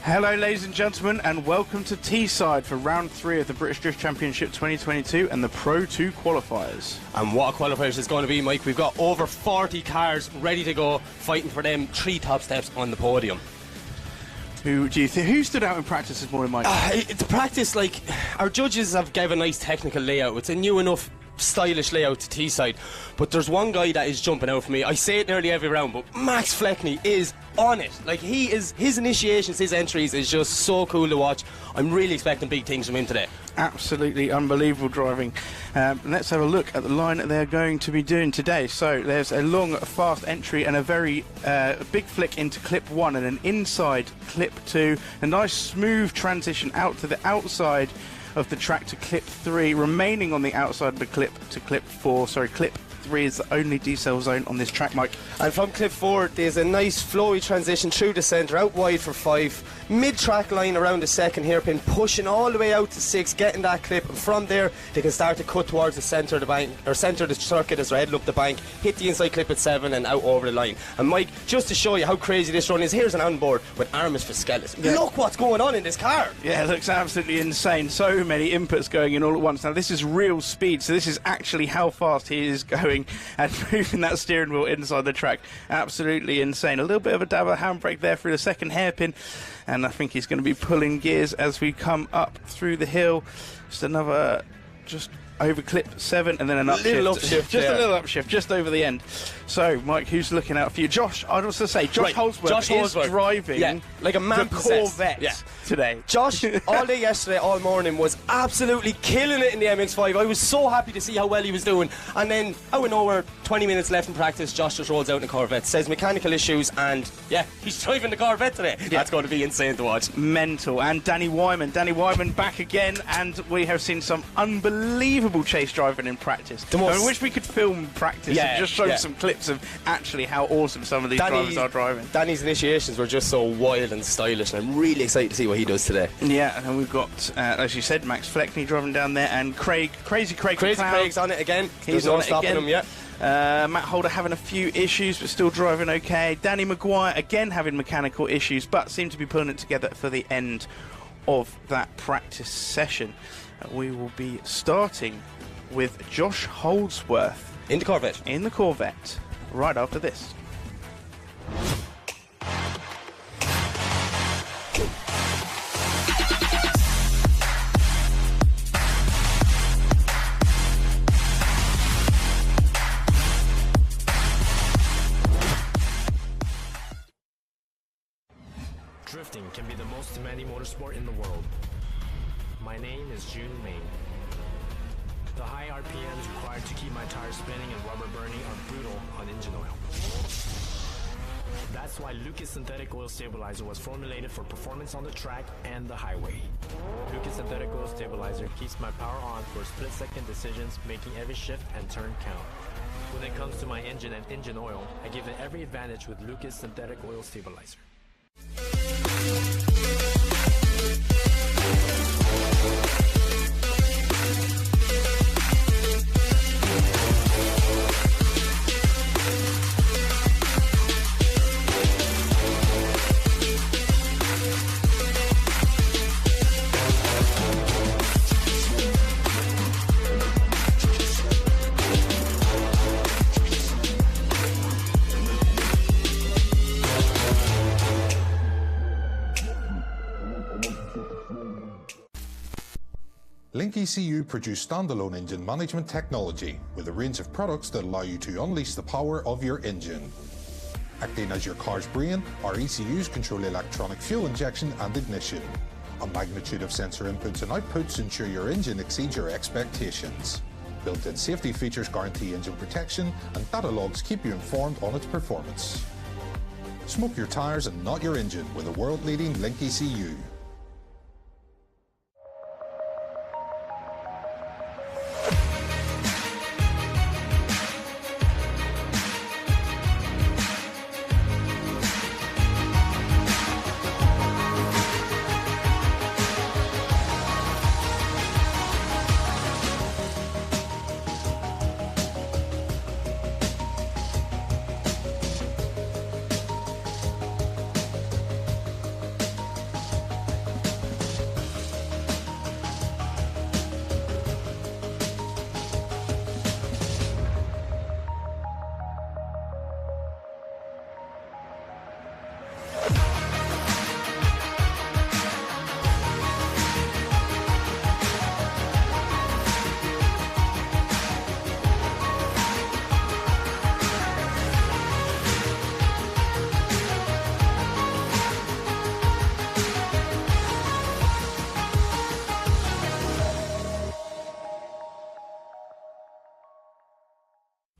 Hello ladies and gentlemen, and welcome to Teesside for round 3 of the British Drift Championship 2022 and the Pro 2 qualifiers. And what a qualifiers is going to be, Mike. We've got over 40 cars ready to go, fighting for them 3 top steps on the podium. Who do you think, who stood out in practice this morning, Mike? The practice, like, our judges have given a nice technical layout. It's a new enough stylish layout to Teesside, but there's one guy that is jumping out for me. I say it nearly every round, but Max Fleckney is on it. Like, his initiations, his entries is just so cool to watch. I'm really expecting big things from him today. Absolutely unbelievable driving. Let's have a look at the line that they're going to be doing today. So there's a long, fast entry and a very big flick into clip 1 and an inside clip 2. A nice smooth transition out to the outside of the track to clip 3, remaining on the outside of the clip to clip 4. Sorry, clip 3 is the only decel zone on this track, Mike. And from clip 4, there's a nice flowy transition through the centre, out wide for 5, mid-track line around the second hairpin, pushing all the way out to 6, getting that clip, and from there they can start to cut towards the centre of the bank, or centre of the circuit as they're heading up the bank, hit the inside clip at 7 and out over the line. And Mike, just to show you how crazy this run is, here's an onboard with Armis Fiscalis. Yeah. Look what's going on in this car. Yeah, it looks absolutely insane. So many inputs going in all at once. Now this is real speed, so this is actually how fast he is going and moving that steering wheel inside the track. Absolutely insane. A little bit of a dab of handbrake there through the second hairpin, and I think he's going to be pulling gears as we come up through the hill. Just another, just over clip 7 and then an upshift. Just a little upshift, just over the end. So, Mike, who's looking out for you? Josh, I'd also say, Josh Holdsworth is driving like a man the Corvette today. Josh, all day yesterday, all morning, was absolutely killing it in the MX-5. I was so happy to see how well he was doing. And then, out of nowhere, 20 minutes left in practice, Josh just rolls out in the Corvette, says mechanical issues, and yeah, he's driving the Corvette today. Yeah. That's going to be insane to watch. Mental. And Danny Wyman back again, and we have seen some unbelievable chase driving in practice. I wish we could film practice and just show some clips of actually how awesome some of these drivers are driving. Danny's initiations were just so wild and stylish, and I'm really excited to see what he does today. Yeah, and we've got, as you said, Max Fleckney driving down there, and Crazy Craig's on it again. He's not on stopping it again. him yet. Matt Holder having a few issues, but still driving okay. Danny Maguire again having mechanical issues, but seem to be pulling it together for the end of that practice session. We will be starting with Josh Holdsworth in the Corvette right after this. Drifting can be the most demanding motorsport in the world. My name is June Main. The high RPMs required to keep my tires spinning and rubber burning are brutal on engine oil. That's why Lucas Synthetic Oil Stabilizer was formulated for performance on the track and the highway. Lucas Synthetic Oil Stabilizer keeps my power on for split-second decisions, making every shift and turn count. When it comes to my engine and engine oil, I give it every advantage with Lucas Synthetic Oil Stabilizer. Link ECU produce standalone engine management technology with a range of products that allow you to unleash the power of your engine. Acting as your car's brain, our ECUs control electronic fuel injection and ignition. A magnitude of sensor inputs and outputs ensure your engine exceeds your expectations. Built-in safety features guarantee engine protection, and data logs keep you informed on its performance. Smoke your tyres and not your engine with a world-leading Link ECU.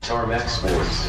Tarmac Sports.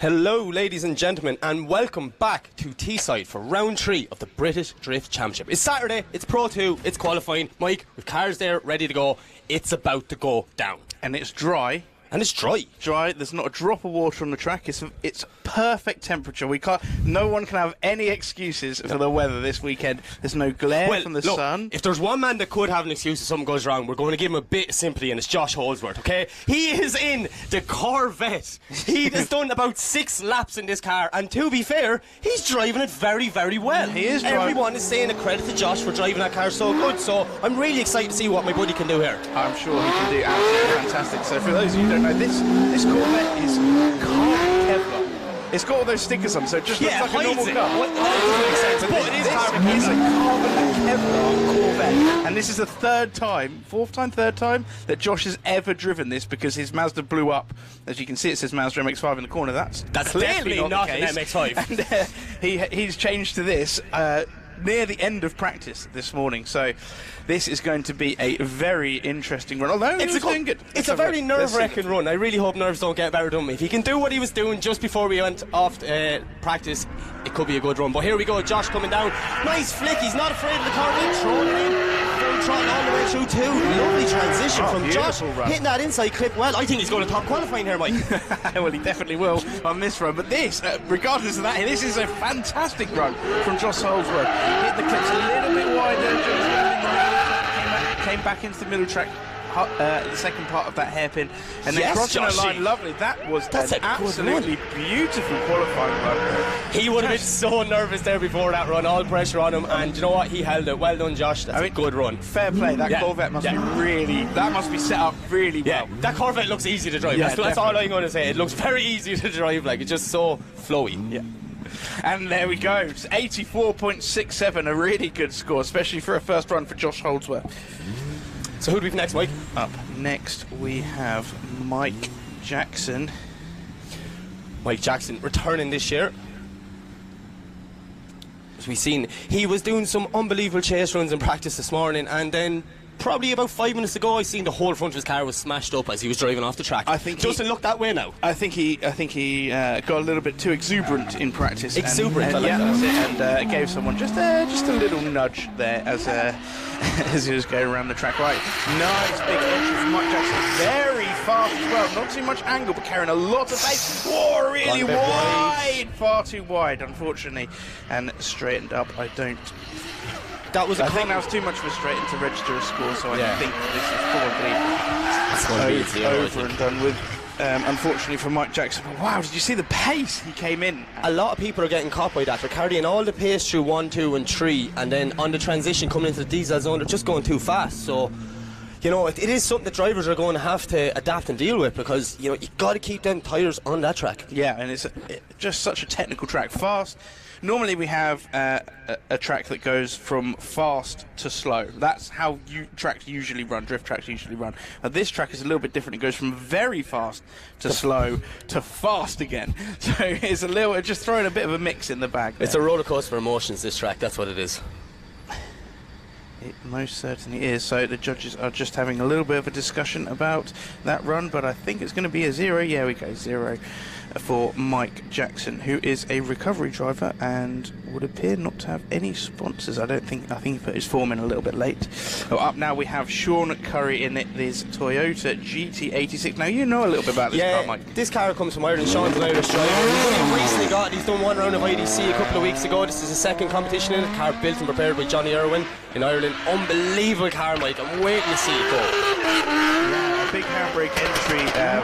Hello, ladies and gentlemen, and welcome back to Teesside for round 3 of the British Drift Championship. It's Saturday, it's Pro 2, it's qualifying. Mike, with cars there, ready to go. It's about to go down. And it's dry. And it's dry. Dry. There's not a drop of water on the track. It's perfect temperature. No one can have any excuses for the weather this weekend. There's no glare from the sun. If there's one man that could have an excuse if something goes wrong, we're going to give him a bit of sympathy, and it's Josh Holdsworth, okay? He is in the Corvette. He has done about 6 laps in this car, and to be fair, he's driving it very, very well. He is driving. Everyone is saying a credit to Josh for driving that car so good, so I'm really excited to see what my buddy can do here. I'm sure he can do absolutely fantastic. So for those of you who don't know, this Corvette is carbon Kevlar. It's got all those stickers on, so it just looks like a normal car. That doesn't make sense, but it is carbon It's a Kevlar. carbon Kevlar Corvette, and this is the third time that Josh has ever driven this, because his Mazda blew up. As you can see, it says Mazda MX-5 in the corner. That's definitely not the an case. MX-5. And he's changed to this near the end of practice this morning, so this is going to be a very interesting run. Although it's doing good. It's a very nerve-wracking run. I really hope nerves don't get better than me. If he can do what he was doing just before we went off practice, it could be a good run. But here we go, Josh coming down. Nice flick. He's not afraid of the Corvette. Throwing it in. Full throttle all the way through too. Lovely transition from Josh, beautiful run. hitting that inside clip well. I think he's going to top qualifying here, Mike. Well, he definitely will on this run. But this, regardless of that, this is a fantastic run from Josh Holdsworth. Hit the clips a little bit wider, just in the middle, came back into the middle track. The second part of that hairpin, and then crossing the line, lovely. That's an absolutely beautiful qualifying run. He would have been so nervous there before that run, all pressure on him, and you know what? He held it. Well done, Josh. That's a good run. Fair play. That Corvette must be set up really well. Yeah, that Corvette looks easy to drive. That's all I'm going to say. It looks very easy to drive. Like, it's just so flowy. Yeah. And there we go. 84.67, a really good score, especially for a first run for Josh Holdsworth. So who do we have next, Mike? Up next we have Mike Jackson. Mike Jackson returning this year. As we've seen, he was doing some unbelievable chase runs in practice this morning, and then probably about 5 minutes ago I seen the whole front of his car was smashed up as he was driving off the track. I think Justin looked that way now. I think he got a little bit too exuberant in practice. Exuberant, and that's it, and gave someone just a little nudge there as as he was going around the track. Right, nice big entry from Mike Jackson, very fast as well, not too much angle but carrying a lot of pace. Whoa, really wide, far too wide unfortunately, and straightened up. I think that was too much of a straighten to register a score, so I think this is probably over and done with. Unfortunately for Mike Jackson. But wow, did you see the pace he came in? A lot of people are getting caught by that. They're carrying all the pace through 1, 2 and 3, and then on the transition coming into the diesel zone, they're just going too fast. So, you know, it is something that drivers are going to have to adapt and deal with, because, you know, you've got to keep them tyres on that track. Yeah, and it's just such a technical track. Fast. Normally we have a track that goes from fast to slow. That's how tracks usually run, drift tracks usually run. This track is a little bit different. It goes from very fast to slow to fast again. So it's just throwing a bit of a mix in the bag there. It's a roller coaster of emotions, this track, that's what it is. It most certainly is. So the judges are just having a little bit of a discussion about that run, but I think it's going to be a 0. Yeah, we go 0 for Mike Jackson, who is a recovery driver and would appear not to have any sponsors. I think he put his form in a little bit late. Up now we have Sean Curry in this Toyota GT86. Now you know a little bit about this car, Mike. This car comes from Ireland. Sean's an Irish driver. He's only recently he's done one round of IDC a couple of weeks ago. This is his second competition in it. Car built and prepared by Johnny Irwin in Ireland. Unbelievable car, Mike. I'm waiting to see it go. Big handbrake entry there, a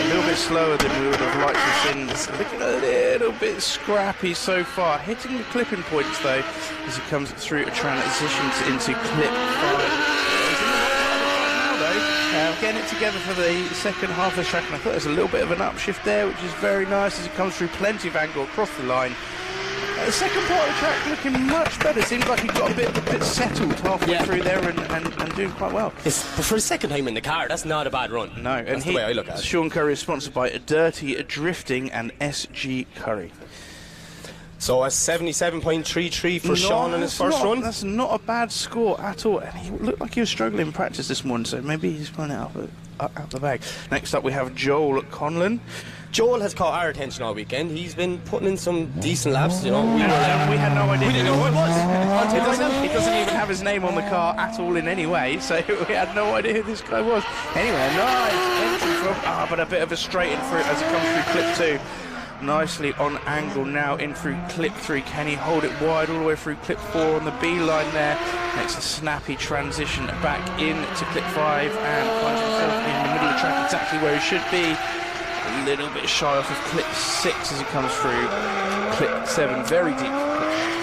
little bit slower than we would have liked to have seen. It's looking a little bit scrappy so far. Hitting the clipping points though as he comes through a transition into clip 5. Getting it together for the second half of the track, and I thought there's a little bit of an upshift there, which is very nice as it comes through plenty of angle across the line. The second part of the track looking much better. Seems like he got a bit settled halfway through there and doing quite well. For his second time in the car, that's not a bad run. No, and that's the way I look at it. Sean Curry is sponsored by Dirty Drifting and SG Curry. So a 77.33 for Sean in his first run. That's not a bad score at all. And he looked like he was struggling in practice this morning, so maybe he's pulling it out the bag. Next up we have Joel Conlon. Joel has caught our attention all weekend. He's been putting in some decent laps, you know. We had no idea. We didn't know who it was. It doesn't even have his name on the car at all in any way, so we had no idea who this guy was. Anyway, nice entry from, but a bit of a straight in through as it comes through clip 2. Nicely on angle now in through clip 3. Can he hold it wide all the way through clip 4 on the B line there? Makes a snappy transition back into clip 5 and finds himself in the middle of the track exactly where he should be. A little bit shy off of clip 6 as he comes through clip 7. Very deep.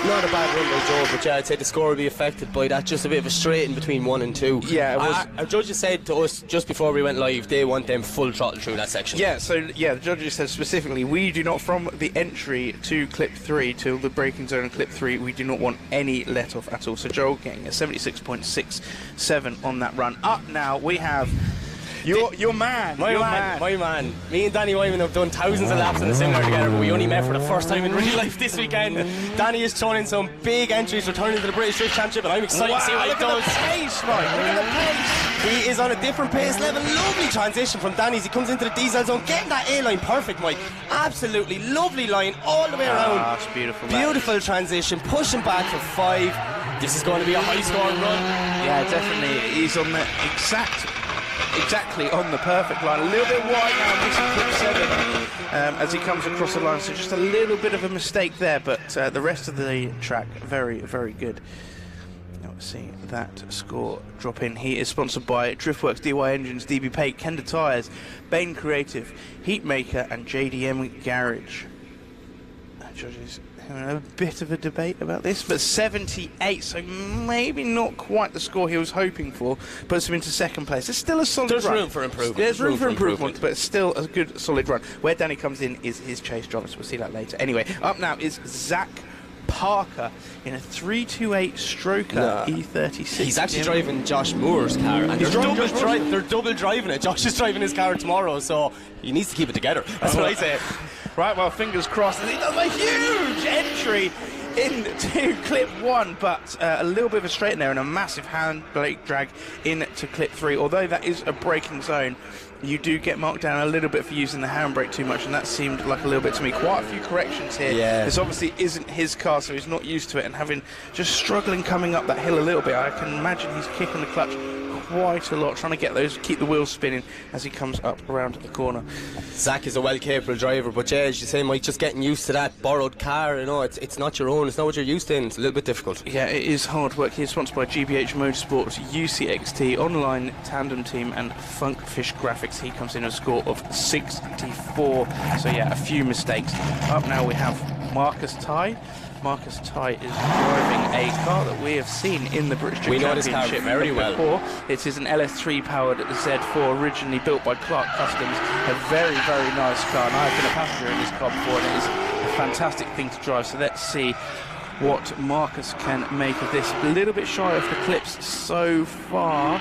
Not a bad run by Joel, but yeah, I'd say the score will be affected by that. Just a bit of a straight in between 1 and 2. Yeah, it was. Our judges said to us just before we went live they want them full throttle through that section. Yeah, so the judges said specifically we do not, from the entry to clip 3 till the braking zone in clip 3, we do not want any let off at all. So Joel getting a 76.67 on that run. Up now we have your man. My man. Me and Danny Wyman have done thousands of laps in the sim together, but we only met for the first time in real life this weekend. Danny is thrown in some big entries, returning to the British Drift Championship, and I'm excited to see what he does. Look at the pace. He is on a different pace level. Lovely transition from Danny's. He comes into the diesel zone, getting that A-line perfect, Mike. Absolutely lovely line all the way around. It's beautiful. Beautiful transition, pushing back for 5. This is going to be a high-scoring run. Yeah, definitely. He's on the exactly on the perfect line. A little bit wide now, missing clip 7 as he comes across the line. So just a little bit of a mistake there, but the rest of the track, very, very good. Now we're seeing that score drop in. He is sponsored by Driftworks, DY Engines, DB Paint, Kenda Tyres, Bain Creative, Heatmaker, and JDM Garage. Judges having a bit of a debate about this, but 78, so maybe not quite the score he was hoping for, puts him into second place. There's still a solid run. There's room for improvement. There's room for improvement, but still a good, solid run. Where Danny comes in is his chase driver, so we'll see that later. Anyway, up now is Zach Parker in a 328 Stroker E36. He's actually driving Josh Moore's car, and they're double driving it. Josh is driving his car tomorrow, so he needs to keep it together. That's what I say. Right, well, fingers crossed. And he does a huge entry into clip 1, but a little bit of a straighten there and a massive hand brake drag into clip 3. Although that is a braking zone, you do get marked down a little bit for using the handbrake too much, and that seemed like a little bit to me. Quite a few corrections here. Yeah. This obviously isn't his car, so he's not used to it, and having just struggling coming up that hill a little bit. I can imagine he's kicking the clutch quite a lot, trying to get those, keep the wheels spinning as he comes up around the corner. Zach is a well-capable driver, but yeah, as you say, Mike, just getting used to that borrowed car, you know, it's not your own, it's not what you're used to, and it's a little bit difficult. Yeah, it is hard work. He is sponsored by GBH Motorsports, UCXT, Online Tandem Team, and Funkfish Graphics. He comes in a score of 64, so yeah, a few mistakes. Up now we have Marcus Ty. Marcus Ty is driving a car that we have seen in the British We know Championship this car very well. before. It is an LS3 powered Z4, originally built by Clark Customs. A very, very nice car, and I've been a passenger in this car before, and it is a fantastic thing to drive. So let's see what Marcus can make of this. A little bit shy of the clips so far.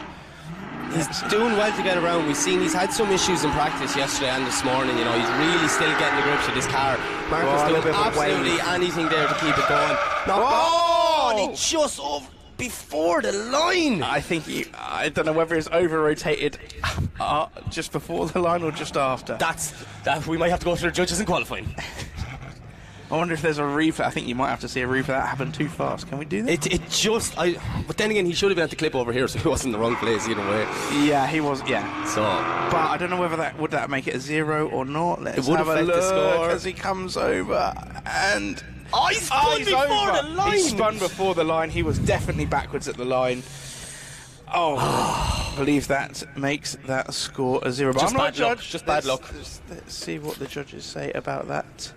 He's doing well to get around. We've seen he's had some issues in practice yesterday and this morning. You know, he's really still getting the grips with his car. Marcus doing absolutely anything there to keep it going. And he just over before the line. I think I don't know whether it's over rotated just before the line or just after. That we might have to go through the judges and qualifying. I wonder if there's a replay. I think you might have to see a replay. That happened too fast. Can we do that? But then again, he should have been at the clip over here, so he wasn't in the wrong place either way. Yeah, he was. Yeah. So, but I don't know whether that would make it a 0 or not. Let's it would have a affect look the score as he comes over and. He spun before the line. He spun before the line. He was definitely backwards at the line. I believe that makes that score a 0. But Just I'm not bad luck. judge. Just bad luck. Let's see what the judges say about that.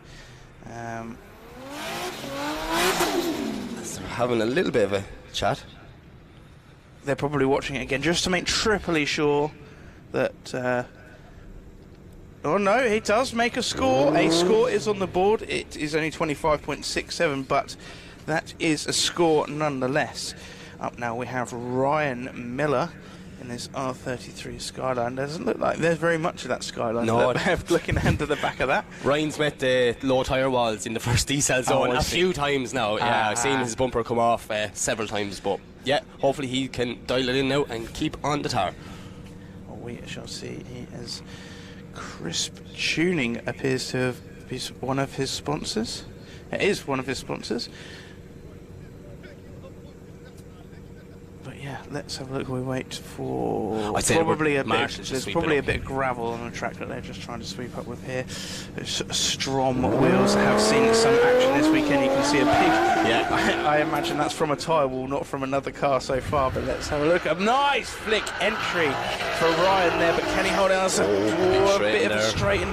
So having a little bit of a chat. They're probably watching it again just to make triply sure that. Oh no, he does make a score. A score is on the board. It is only 25.67, but that is a score nonetheless. Up now we have Ryan Miller in this R33 Skyline. Doesn't look like there's very much of that Skyline. No. Looking under the back of that. Ryan's met the low tyre walls in the first decel zone a few times now. Yeah, I've seen his bumper come off several times, but yeah, hopefully he can dial it in now and keep on the tar. Well, we shall see. He is Crisp Tuning appears to be one of his sponsors. It is one of his sponsors. But yeah, let's have a look. We wait for probably a bit. There's probably a bit of gravel on the track that they're just trying to sweep up with here. Strom wheels have seen some action this weekend. You can see a big. Yeah, I imagine that's from a tyre wall, not from another car so far. But let's have a look. A nice flick entry for Ryan there, but can he hold on? A bit of a straighten.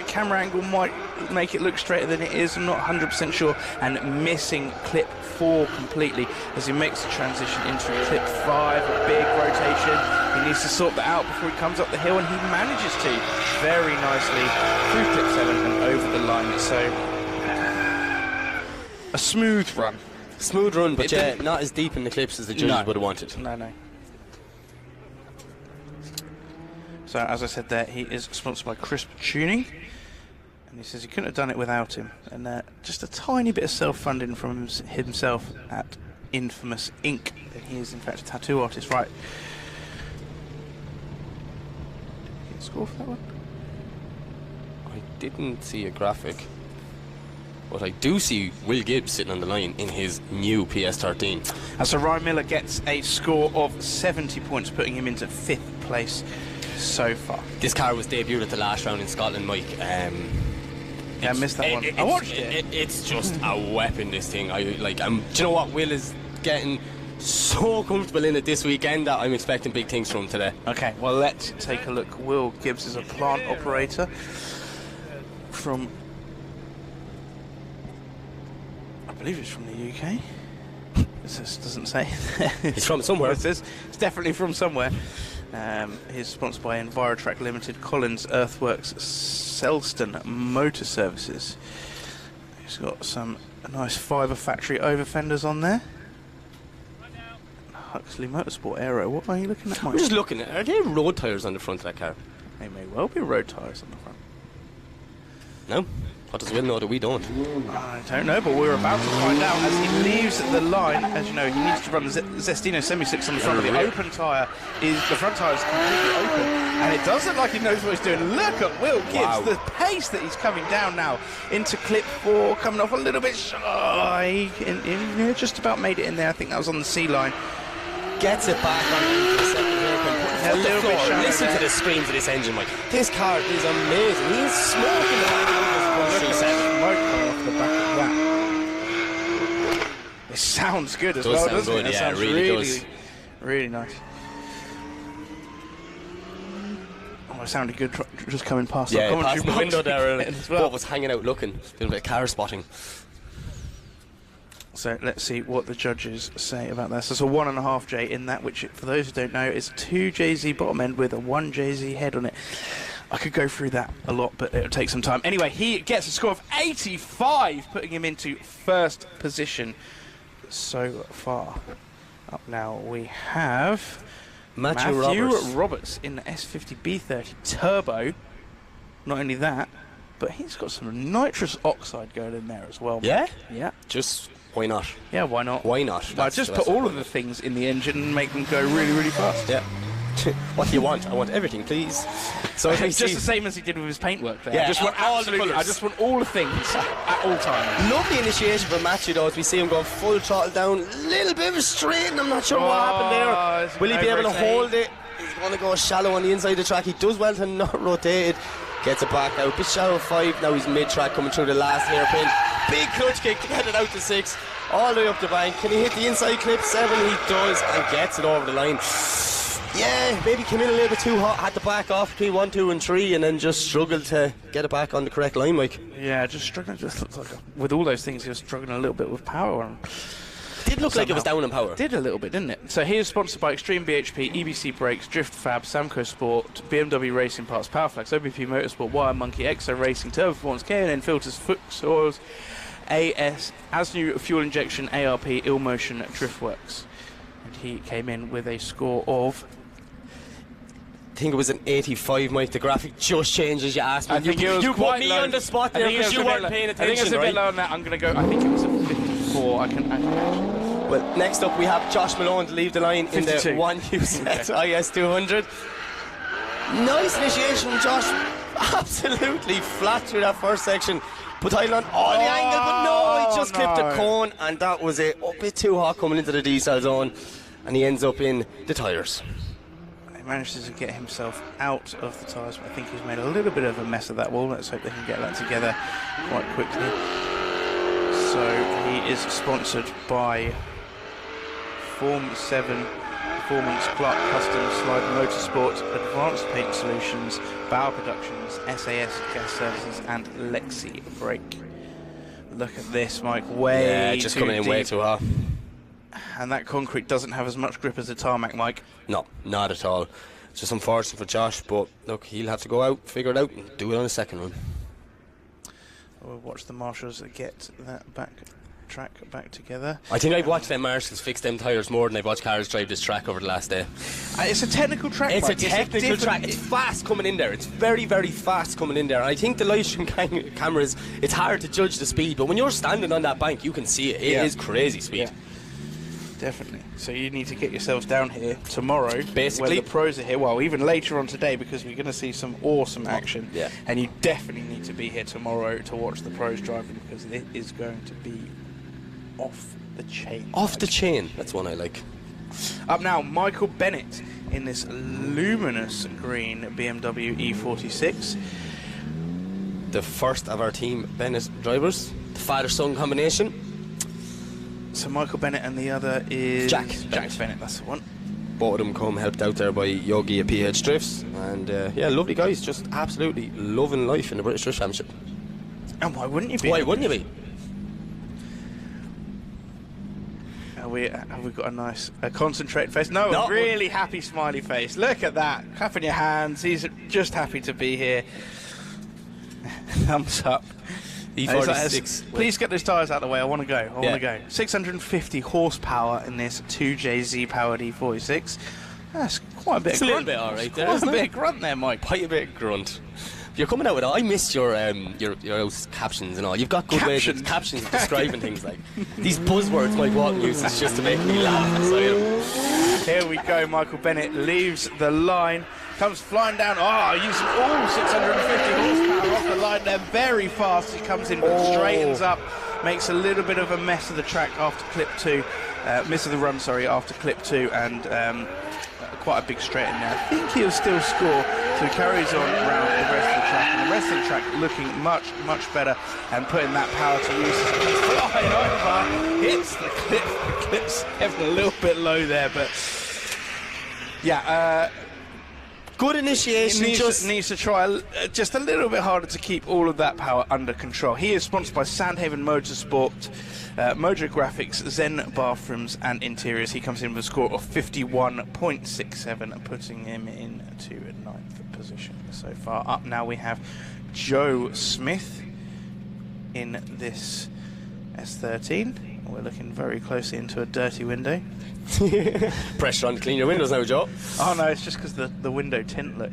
Camera angle might make it look straighter than it is. I'm not 100% sure. And missing clip 4 completely as he makes the transition into clip 5. A big rotation. He needs to sort that out before he comes up the hill, and he manages to very nicely through clip 7 and over the line. So a smooth run. Smooth run, but yeah, not as deep in the clips as the judges would have wanted. No. So as I said there, he is sponsored by Crisp Tuning. And he says he couldn't have done it without him. And just a tiny bit of self-funding from himself at Infamous Inc. He is, in fact, a tattoo artist. Right. Did he get a score for that one? I didn't see a graphic. but I do see Will Gibbs sitting on the line in his new PS13. And so Ryan Miller gets a score of 70 points, putting him into 5th place so far. This car was debuted at the last round in Scotland, Mike. Yeah, I missed that one. I watched it. It's just a weapon, this thing. Do you know what? Will is getting so comfortable in it this weekend that I'm expecting big things from him today. Okay, well, let's take a look. Will Gibbs is a plant operator from, I believe it's from the UK. This doesn't say. He's from somewhere. It says it's definitely from somewhere. He's sponsored by Envirotrack Limited, Collins Earthworks, Selston Motor Services. He's got some nice fibre factory over fenders on there. Huxley Motorsport Aero. What are you looking at, Mike? I'm just looking at. Are there road tyres on the front of that car? They may well be road tyres on the front. No? What does Will know that we don't? I don't know, but we're about to find out as he leaves the line. As you know, he needs to run the Zestino Semi-6 on the front of the open tyre. The front tyre is completely open, and it does look like he knows what he's doing. Look at Will Gibbs, Wow. the pace that he's coming down now into clip 4, coming off a little bit shy. Just about made it in there. I think that was on the C line. Gets it back on the second hairpin. A little bit shallow Listen there. to the screams of this engine, Mike. This car is amazing. He's smoking the back of Look this at 137. that smoke coming off the back of that. It sounds good as Does well, sound doesn't good, it? It yeah, sounds it really does. Really nice. Oh, it sounded good just coming past Yeah, the commentary past the box window there. as well. Bob was hanging out looking. A little bit of car spotting. So let's see what the judges say about that. So it's a 1.5J in that, which for those who don't know is 2 JZ bottom end with a 1 JZ head on it. I could go through that a lot, but it'll take some time. Anyway, he gets a score of 85, putting him into 1st position so far. Up now we have Matthew Roberts in the S50 B30 Turbo. Not only that, but he's got some nitrous oxide going in there as well. Yeah? Yeah. Just, why not? Yeah, why not? Why not? I just put all of the things in the engine and make them go really, really fast. Yeah. What do you want? I want everything, please. So It's just the same as he did with his paintwork there. Yeah, I just want all the absolutely, colours. I just want all the things at all times. Lovely initiation for Matthew though, as we see him going full throttle down. Little bit of a straight, and I'm not sure what happened there. it's Will he be able to overtaking. hold it? He's going to go shallow on the inside of the track. He does well to not rotate it. Gets it back out. Bit shallow 5. Now he's mid-track coming through the last hairpin. Big clutch kick to get it out to 6. All the way up the bank. Can he hit the inside clip? 7. He does, and gets it over the line. Yeah, maybe came in a little bit too hot. Had to back off between 1, 2 and 3, and then just struggled to get it back on the correct line, Mike. Yeah, just struggling. Just looks like with all those things, he was struggling a little bit with power. And Did look like it was down in power. did a little bit, didn't it? So he is sponsored by Extreme BHP, EBC Brakes, Drift Fab, Samco Sport, BMW Racing Parts, Powerflex, OBP Motorsport, Wire Monkey, Exo Racing, Turbo Performance, K&N Filters, Fuchs Oils, as new fuel injection, ARP, Ill Motion, Driftworks. And he came in with a score of. I think it was an 85, Mike. The graphic just changed as you asked me. I think it was you quite put me low. on the spot I there think it because was you a bit weren't low. paying I think attention, it's a right? bit low on that. I'm going to go. I think it was a 54. I can actually. Well, next up we have Josh Malone to leave the line in the 52. 1UZ IS 200. Nice initiation from Josh. Absolutely flat through that first section. Put title on all the angle, but no, he just clipped the cone, and that was it. A bit too hot coming into the diesel zone, and he ends up in the tyres. He manages to get himself out of the tyres, but I think he's made a little bit of a mess of that wall. Let's hope they can get that together quite quickly. So he is sponsored by Form 7 Performance, Clark Custom, Slide Motorsport, Advanced Paint Solutions, Bauer Productions, SAS Gas Services, and Lexi Brake. Look at this, Mike. Way just too coming in deep. way too hot. And that concrete doesn't have as much grip as the tarmac, Mike. No, not at all. It's just unfortunate for Josh, but look, he'll have to go out, figure it out, and do it on the second run. We'll watch the marshals get that track back together. I think I've watched them marshals fix them tyres more than I've watched cars drive this track over the last day. It's a technical track. It's a Mike. technical different- track. It's fast coming in there. It's very, very fast coming in there. And I think the live stream cameras, it's hard to judge the speed, but when you're standing on that bank, you can see it. It is crazy speed. Definitely. So you need to get yourselves down here tomorrow, Basically. when the pros are here. Well, even later on today, because we're going to see some awesome action. Yeah. And you definitely need to be here tomorrow to watch the pros driving, because it is going to be off the chain. Off the chain. That's one I like. Up now, Michael Bennett in this luminous green BMW E46. The first of our team Bennett drivers. The father-son combination. So Michael Bennett, and the other is Jack Bennett. That's the one. Both of them come helped out there by Yogi at PH Drifts. And yeah, lovely guys. Just absolutely loving life in the British Drift Championship. And why wouldn't you be? Why wouldn't you be? Have we got a nice concentrated face? No, No. a really happy smiley face. Look at that. Clapping your hands. He's just happy to be here. Thumbs up. E46. Please get those tyres out of the way. I want to go. I want to go. 650 horsepower in this 2JZ powered E46. That's quite a bit It's of a grunt. little bit alright there, Quite isn't a it? bit of grunt there, Mike. Quite a bit of grunt. You're coming out with I missed your captions and all. You've got good ways of captions of describing things like these buzzwords Mike Walton uses just to make me laugh inside him. Here we go. Michael Bennett leaves the line, comes flying down. Using all 650 horsepower off the line there very fast. He comes in, but straightens up, makes a little bit of a mess of the track after clip 2. Miss of the run, sorry, after clip 2, and quite a big straight in there. I think he'll still score, so he carries on around the rest of the track, and the rest of the track looking much, much better, and putting that power to use. Flying over, hits the clip. The clip's getting a little bit low there, but yeah, Good initiation. needs to try just a little bit harder to keep all of that power under control. He is sponsored by Sandhaven Motorsport, Mojo Graphics, Zen Bathrooms and Interiors. He comes in with a score of 51.67, putting him into 9th position so far. Up now we have Joe Smith in this S13. We're looking very closely into a dirty window. Pressure on to clean your windows now, Joe. Oh no, it's just because the window tint, look.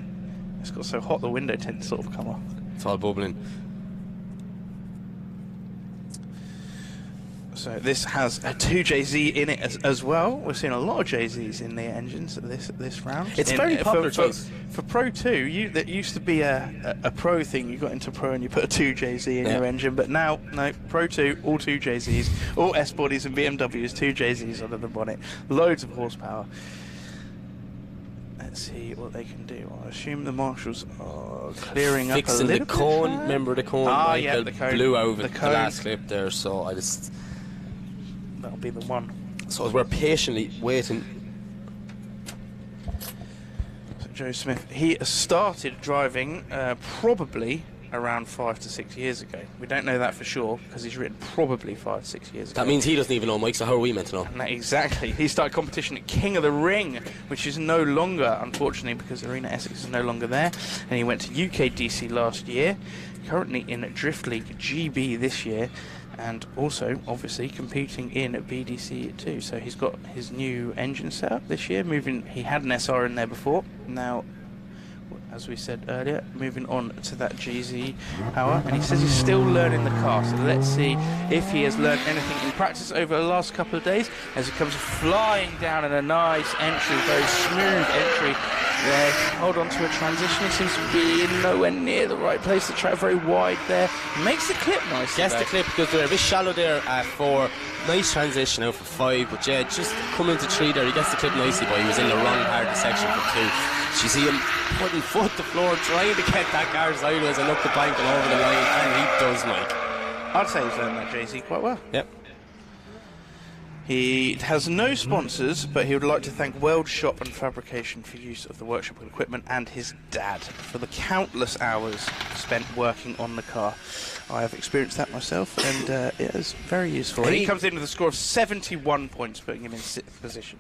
It's got so hot the window tint sort of come off. It's all bubbling. So this has a 2JZ in it as well. We're seeing a lot of JZs in the engines this round. It's very popular choice. For Pro 2, that used to be a Pro thing. You got into Pro and you put a 2JZ in your engine, but now, no, Pro 2, all 2JZs, all S-bodies and BMWs, 2JZs under the bonnet. Loads of horsepower. Let's see what they can do. I assume the marshals are clearing up a Fixing little the cone. bit. Remember the cone? Ah, Michael yeah, the cone. blew over The the cone. last clip there, so I just... That'll be the one. So as we're patiently waiting. So Joe Smith, he started driving probably around 5 to 6 years ago. We don't know that for sure because he's written probably 5 to 6 years ago. That means he doesn't even know, Mike, so how are we meant to know? And exactly. He started competition at King of the Ring, which is no longer, unfortunately, because Arena Essex is no longer there. And he went to UKDC last year, currently in Drift League GB this year, and also, obviously, competing in BDC too. So he's got his new engine set up this year. He had an SR in there before. Now, as we said earlier, moving on to that GZ power, and he says he's still learning the car, so let's see if he has learned anything in practice over the last couple of days as he comes flying down in a nice entry, very smooth entry there. Hold on to a transition, he seems to be in nowhere near the right place. The track very wide there, makes the clip nice. Gets the clip because they're a bit shallow there at 4. Nice transition out for 5, but yeah, just coming into 3 there, he gets the clip nicely, but he was in the wrong part of the section for 2. You see him putting foot to floor, trying to get that car sideways and up the bank and over the line, and he does, Mike. I'd say he's learned that JZ quite well. Yep. He has no sponsors, but he would like to thank Weld Shop and Fabrication for use of the workshop equipment and his dad for the countless hours spent working on the car. I have experienced that myself, and it is very useful. And he comes in with a score of 71 points, putting him in 6th position.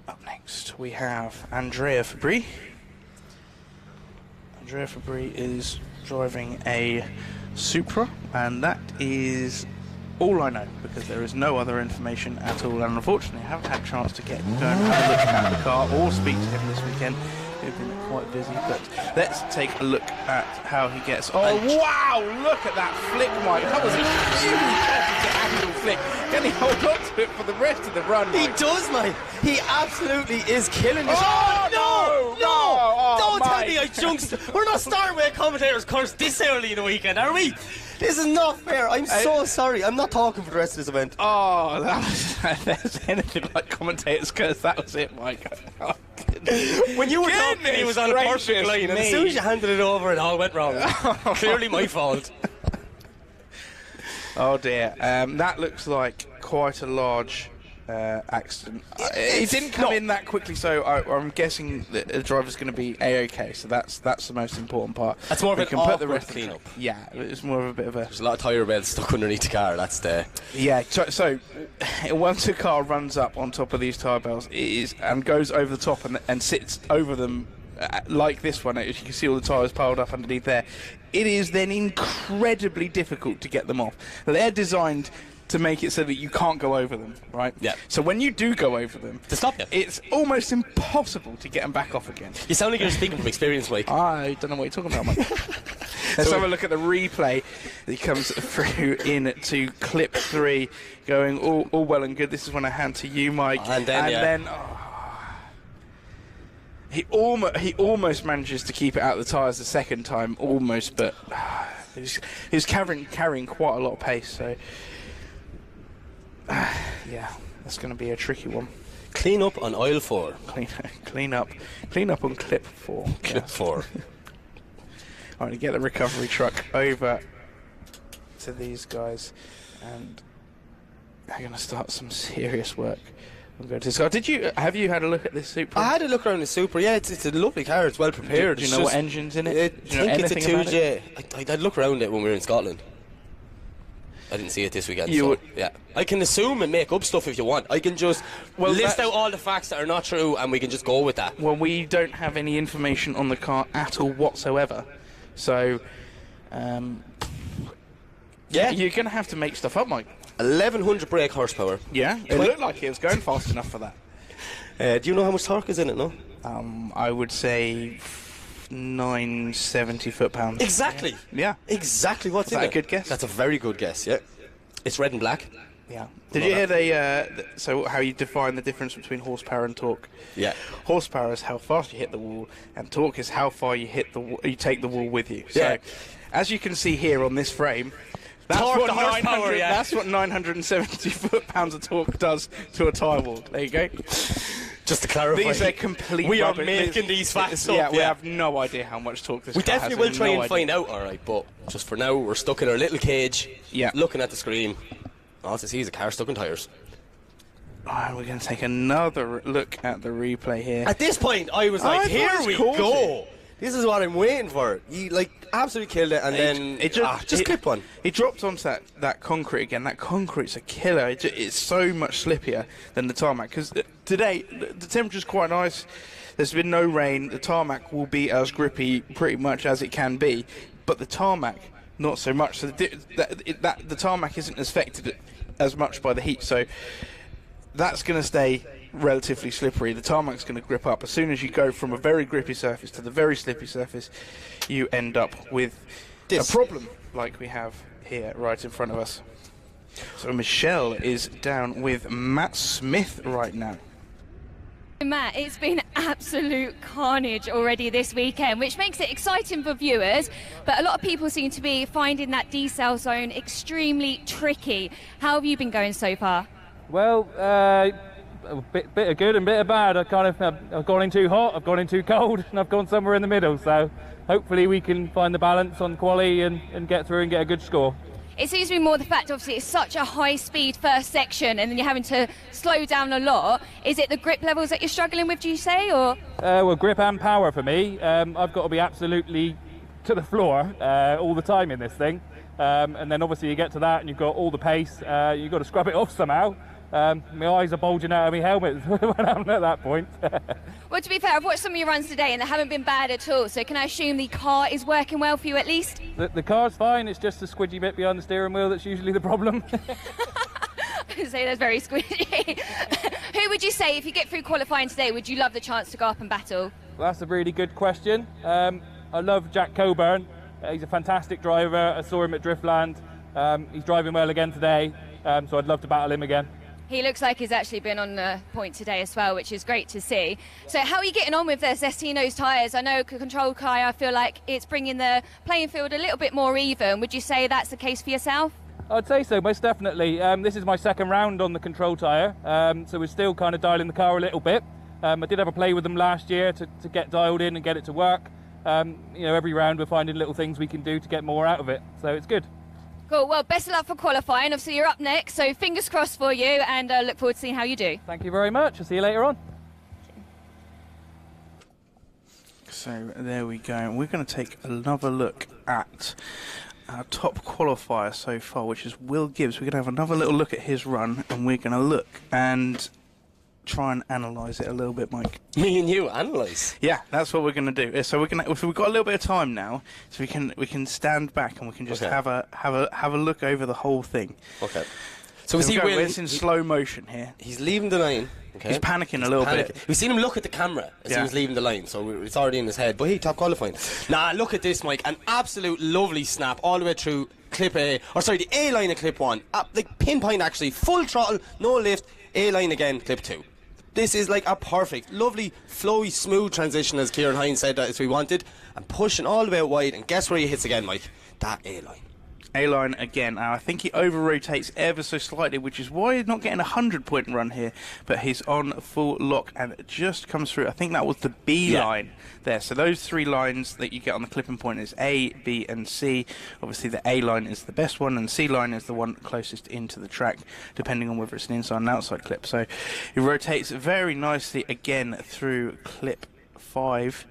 Up next, we have Andrea Fabry. Andrea Fabry is driving a Supra, and that is all I know, because there is no other information at all, and unfortunately I haven't had a chance to go and have a look at the car or speak to him this weekend. We've been quite busy, but let's take a look at how he gets. Oh wow, look at that flick, Mike. That was a huge opposite angle flick. Can he hold on to it for the rest of the run? He does, mate. He absolutely is killing this. Oh, no! No! Don't tell mate. me I junked. We're not starting with a commentator's curse this early in the weekend, are we? This is not fair. I'm so sorry. I'm not talking for the rest of this event. Oh, that was, there's anything like commentators curse. That was it, Mike. Oh, when you were talking, he was on a perfect line, and as soon as you handed it over, it all went wrong. Clearly my fault. Oh dear. That looks like quite a large accident. It didn't come in that quickly, so I'm guessing that the driver's going to be a-okay. So that's the most important part. That's more of an awkward clean-up. Yeah, it's more of a bit of a. There's a lot of tyre beds stuck underneath the car. That's the. Yeah. So once a car runs up on top of these tyre bales, and goes over the top and sits over them. Like this one, as you can see all the tyres piled up underneath there, it is then incredibly difficult to get them off. They're designed to make it so that you can't go over them, right? Yeah. So when you do go over them, To stop you. it's almost impossible to get them back off again. You sound like you're speaking from experience, Mike. I don't know what you're talking about, mate. Let's have a look at the replay that comes through into clip 3, going all well and good. This is when I hand to you, Mike. And then, he almost manages to keep it out of the tyres the second time, almost, but he was carrying quite a lot of pace, so yeah, that's going to be a tricky one. Clean up on aisle 4. Clean up on clip 4. Clip 4. I'm going to get the recovery truck over to these guys, and they're going to start some serious work. I'm going to this car. Have you had a look at this Supra? I had a look around the Supra. Yeah, it's a lovely car. It's well prepared. Do you know what engine's in it? I think it's a 2J. I'd look around it when we were in Scotland. I didn't see it this weekend. Yeah, I can assume and make up stuff if you want. I can just list out all the facts that are not true, and we can just go with that. Well, we don't have any information on the car at all whatsoever, so yeah, you're going to have to make stuff up, Mike. 1100 brake horsepower. Yeah, it looked like it was going fast enough for that. Do you know how much torque is in it? No. I would say 970 foot-pounds. Exactly. Yeah. Exactly what's in it. Is that a good guess? That's a very good guess. Yeah. It's red and black. Yeah. Did you hear so how you define the difference between horsepower and torque? Yeah. Horsepower is how fast you hit the wall, and torque is how far you hit you take the wall with you. Yeah. So, as you can see here on this frame, that's Torque what the horsepower, yeah. That's what 970 foot-pounds of torque does to a tyre wall. There you go. Just to clarify, These are complete we are rubbish. making these facts up. Yeah, we have no idea how much torque this We car definitely has. will try No and find out, alright, but just for now, we're stuck in our little cage, looking at the screen. All I see is a car stuck in tyres. Oh, we're going to take another look at the replay here. At this point, I was like, here we go. This is what I'm waiting for. He, absolutely killed it, and then just clip one. He dropped onto that concrete again. That concrete's a killer. It's so much slippier than the tarmac, because today the temperature's quite nice. There's been no rain. The tarmac will be as grippy pretty much as it can be, but the tarmac not so much. So the tarmac isn't affected as much by the heat, so that's going to stay relatively slippery. The tarmac's going to grip up. As soon as you go from a very grippy surface to the very slippy surface, you end up with a problem like we have here right in front of us. So Michelle is down with Matt Smith right now. Matt, it's been absolute carnage already this weekend, which makes it exciting for viewers, but a lot of people seem to be finding that decel zone extremely tricky. How have you been going so far? Well, a bit of good and a bit of bad. I've gone in too hot, I've gone in too cold, and I've gone somewhere in the middle. So hopefully we can find the balance on quali and get through and get a good score. It seems to be more the fact, obviously, it's such a high-speed first section, and then you're having to slow down a lot. Is it the grip levels that you're struggling with, do you say, or? Well, grip and power for me. I've got to be absolutely to the floor all the time in this thing. And then obviously you get to that and you've got all the pace. You've got to scrub it off somehow. My eyes are bulging out of my helmet when I'm at that point. Well, to be fair, I've watched some of your runs today and they haven't been bad at all, so can I assume the car is working well for you at least? The car's fine, it's just the squidgy bit behind the steering wheel that's usually the problem. I would say that's very squidgy. Who would you say, if you get through qualifying today, would you love the chance to go up and battle? Well, that's a really good question. I love Jack Coburn. He's a fantastic driver. I saw him at Driftland. He's driving well again today. so I'd love to battle him again. He looks like he's actually been on the point today as well, which is great to see. So how are you getting on with the Zestino's tyres? I know control car, I feel like it's bringing the playing field a little bit more even. Would you say that's the case for yourself? I'd say so, most definitely. This is my second round on the control tyre, so we're still kind of dialing the car a little bit. I did have a play with them last year to get dialed in and get it to work. Every round we're finding little things we can do to get more out of it, so it's good. Cool, well, best of luck for qualifying. Obviously, you're up next, so fingers crossed for you, and look forward to seeing how you do. Thank you very much. I'll see you later on. So there we go. We're going to take another look at our top qualifier so far, which is Will Gibbs. We're going to have another little look at his run, and we're going to look and try and analyse it a little bit, Mike. Me and you analyse? Yeah, that's what we're going to do. So we've got a little bit of time now, so we can stand back and we can just have a look over the whole thing. Okay. So we see Will. It's in slow motion here. He's leaving the line. Okay. He's panicking a little bit. We've seen him look at the camera as he was leaving the line, so it's already in his head. But hey, top qualifying. Nah, look at this, Mike. An absolute lovely snap all the way through clip A, the A line of clip 1. Like pinpoint actually, full throttle, no lift, A line again, clip 2. This is like a perfect, lovely, flowy, smooth transition, as Kieran Hines said as we wanted, and pushing all the way out wide. And guess where he hits again, Mike? That A line. A-line again. I think he over-rotates ever so slightly, which is why he's not getting a 100-point run here, but he's on full lock and it just comes through. I think that was the B line there. So those 3 lines that you get on the clipping point is A, B and C. Obviously the A line is the best one and C line is the one closest into the track, depending on whether it's an inside and outside clip. So he rotates very nicely again through clip 5.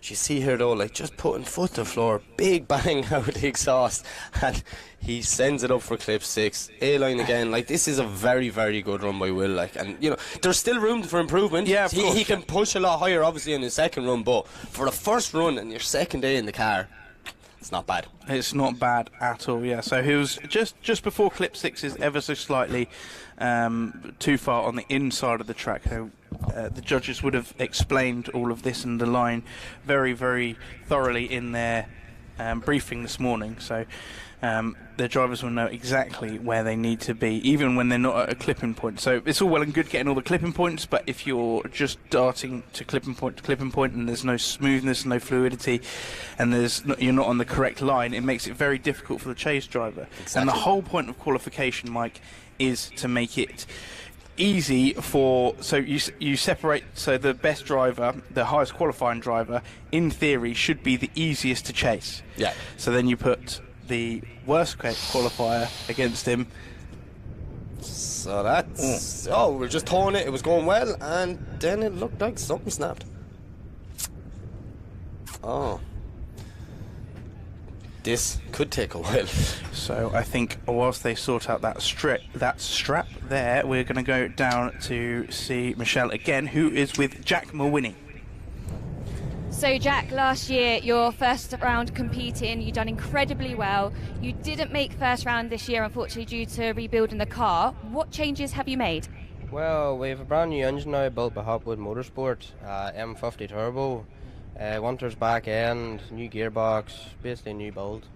You see here though, like just putting foot to the floor, big bang out the exhaust, and he sends it up for clip 6. A-line again. Like, this is a very, very good run by Will. Like, and you know, there's still room for improvement. Yeah, of course. He can push a lot higher, obviously, in his second run, but for the first run and your second day in the car, it's not bad. It's not bad at all, yeah. So he was just before clip 6 is ever so slightly too far on the inside of the track. The judges would have explained all of this and the line very, very thoroughly in their briefing this morning. So the drivers will know exactly where they need to be, even when they're not at a clipping point. So it's all well and good getting all the clipping points, but if you're just darting to clipping point and there's no smoothness, no fluidity, and you're not on the correct line, it makes it very difficult for the chase driver. Exactly. And the whole point of qualification, Mike, is to make it easy so you separate, so the best driver, the highest qualifying driver, in theory should be the easiest to chase. Yeah. So then you put the worst qualifier against him. So that's we're just towing it was going well, and then it looked like something snapped. This could take a while. So I think whilst they sort out that strap there, we're going to go down to see Michelle again, who is with Jack Mawhinney. So Jack, last year, your first round competing, you done incredibly well. You didn't make first round this year, unfortunately, due to rebuilding the car. What changes have you made? Well, we have a brand new engine now built by Hopwood Motorsport, M50 turbo. Winters back end, new gearbox, basically a new build.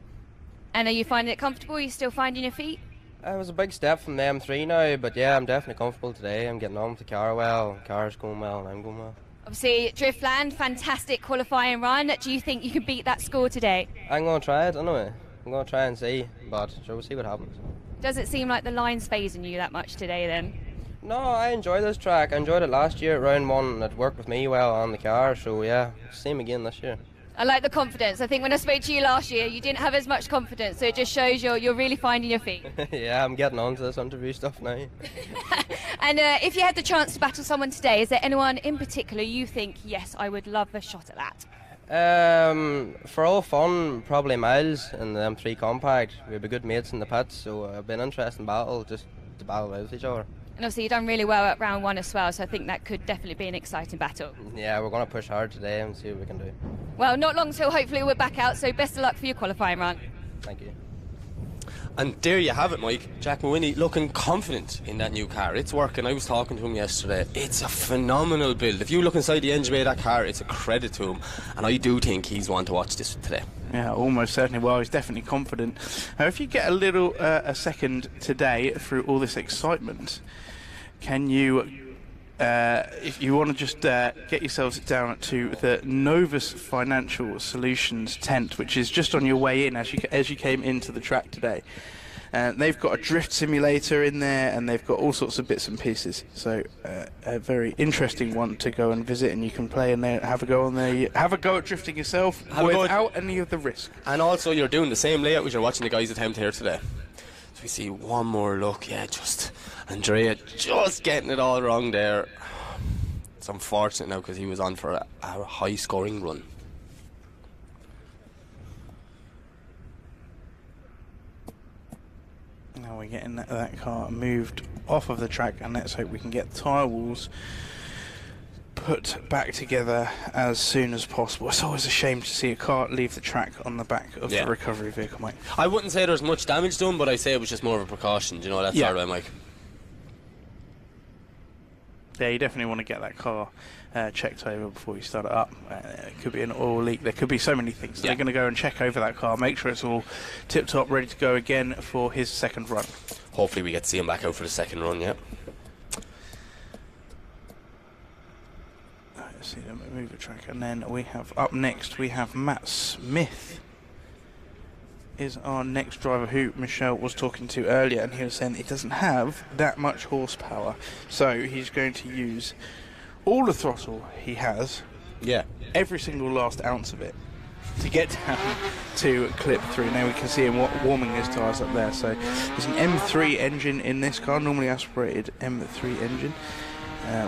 And are you finding it comfortable? Are you still finding your feet? It was a big step from the M3 now, but yeah, I'm definitely comfortable today. I'm getting on with the car well, the car's going well, and I'm going well. Obviously, Driftland, fantastic qualifying run. Do you think you can beat that score today? I'm going to try it anyway. I'm going to try and see, but sure, we'll see what happens. Does it seem like the line's phasing you that much today then? No, I enjoy this track. I enjoyed it last year at round 1, and it worked with me well on the car, so yeah, same again this year. I like the confidence. I think when I spoke to you last year, you didn't have as much confidence, so it just shows you're really finding your feet. Yeah, I'm getting on to this interview stuff now. And if you had the chance to battle someone today, is there anyone in particular you think, yes, I would love a shot at that? For all fun, probably Miles in the M3 Compact. We'd be good mates in the pits, so it'd be an interesting battle, just to battle with each other. And obviously you've done really well at round 1 as well, so I think that could definitely be an exciting battle. Yeah, we're going to push hard today and see what we can do. Well, not long till hopefully we're back out, so best of luck for your qualifying run. Thank you. And there you have it, Mike. Jack Mawinney looking confident in that new car. It's working. I was talking to him yesterday. It's a phenomenal build. If you look inside the engine bay of that car, it's a credit to him. And I do think he's one to watch this today. Yeah, almost certainly. Well, he's definitely confident. If you get a second today through all this excitement, can you, if you want to just get yourselves down to the Novus Financial Solutions tent, which is just on your way in as you came into the track today. They've got a drift simulator in there, and they've got all sorts of bits and pieces. So a very interesting one to go and visit, and you can play in there, have a go on there, have a go at drifting yourself without any of the risk. And also, you're doing the same layout as you're watching the guys attempt here today. So we see one more look. Yeah, just Andrea just getting it all wrong there. It's unfortunate now because he was on for a high-scoring run. Now we're getting that car moved off of the track, and let's hope we can get tyre walls put back together as soon as possible. It's always a shame to see a car leave the track on the back of the recovery vehicle, Mike. I wouldn't say there's much damage done, but I'd say it was just more of a precaution. Do you know that sort of way, Mike? Yeah, you definitely want to get that car checked over before you start it up. It could be an oil leak. There could be so many things. So they're going to go and check over that car, make sure it's all tip-top, ready to go again for his second run. Hopefully we get to see him back out for the second run, Let's see, let me move the track. And then we have, up next, we have Matt Smith. Is our next driver who Michelle was talking to earlier, and he was saying he doesn't have that much horsepower. So he's going to use all the throttle he has, every single last ounce of it, to get down to clip 3. Now we can see him warming his tyres up there. So there's an M3 engine in this car, normally aspirated M3 engine,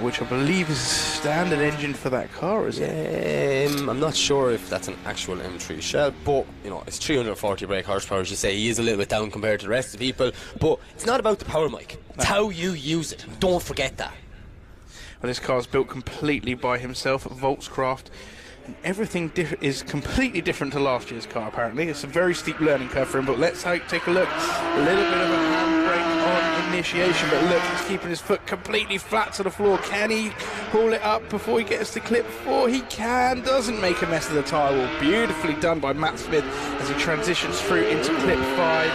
which I believe is a standard engine for that car, is it? I'm not sure if that's an actual M3 shell, but you know, it's 340 brake horsepower, as you say. He is a little bit down compared to the rest of the people, but it's not about the power, Mike. It's how you use it. Don't forget that. Well, this car's built completely by himself at Volkscraft, and everything is completely different to last year's car, apparently. It's a very steep learning curve for him, but let's take a look. A little bit of a handbrake on initiation, but look, he's keeping his foot completely flat to the floor. Can he haul it up before he gets to clip 4? He can. Doesn't make a mess of the tyre wall. Beautifully done by Matt Smith as he transitions through into clip 5.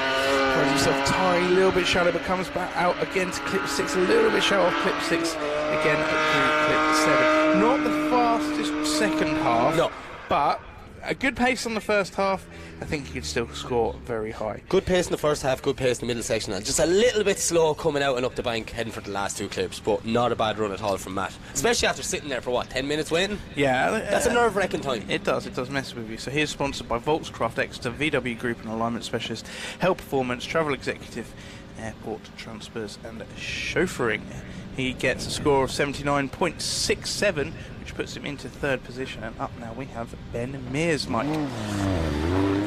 Finds himself a tiny little bit shallow, but comes back out again to clip 6, a little bit shallow off clip 6, again through clip 7. Not the fastest second half, but a good pace on the first half. I think he could still score very high. Good pace in the first half, good pace in the middle section, and just a little bit slow coming out and up the bank, heading for the last 2 clips, but not a bad run at all from Matt. Especially after sitting there for, what, 10 minutes waiting? Yeah. That's a nerve-wracking time. It does mess with you. So he's sponsored by Volkscraft Exeter, VW Group and Alignment Specialist, Hell Performance, Travel Executive, Airport Transfers and Chauffeuring. He gets a score of 79.67, which puts him into 3rd position. And up now we have Ben Mears, Mike.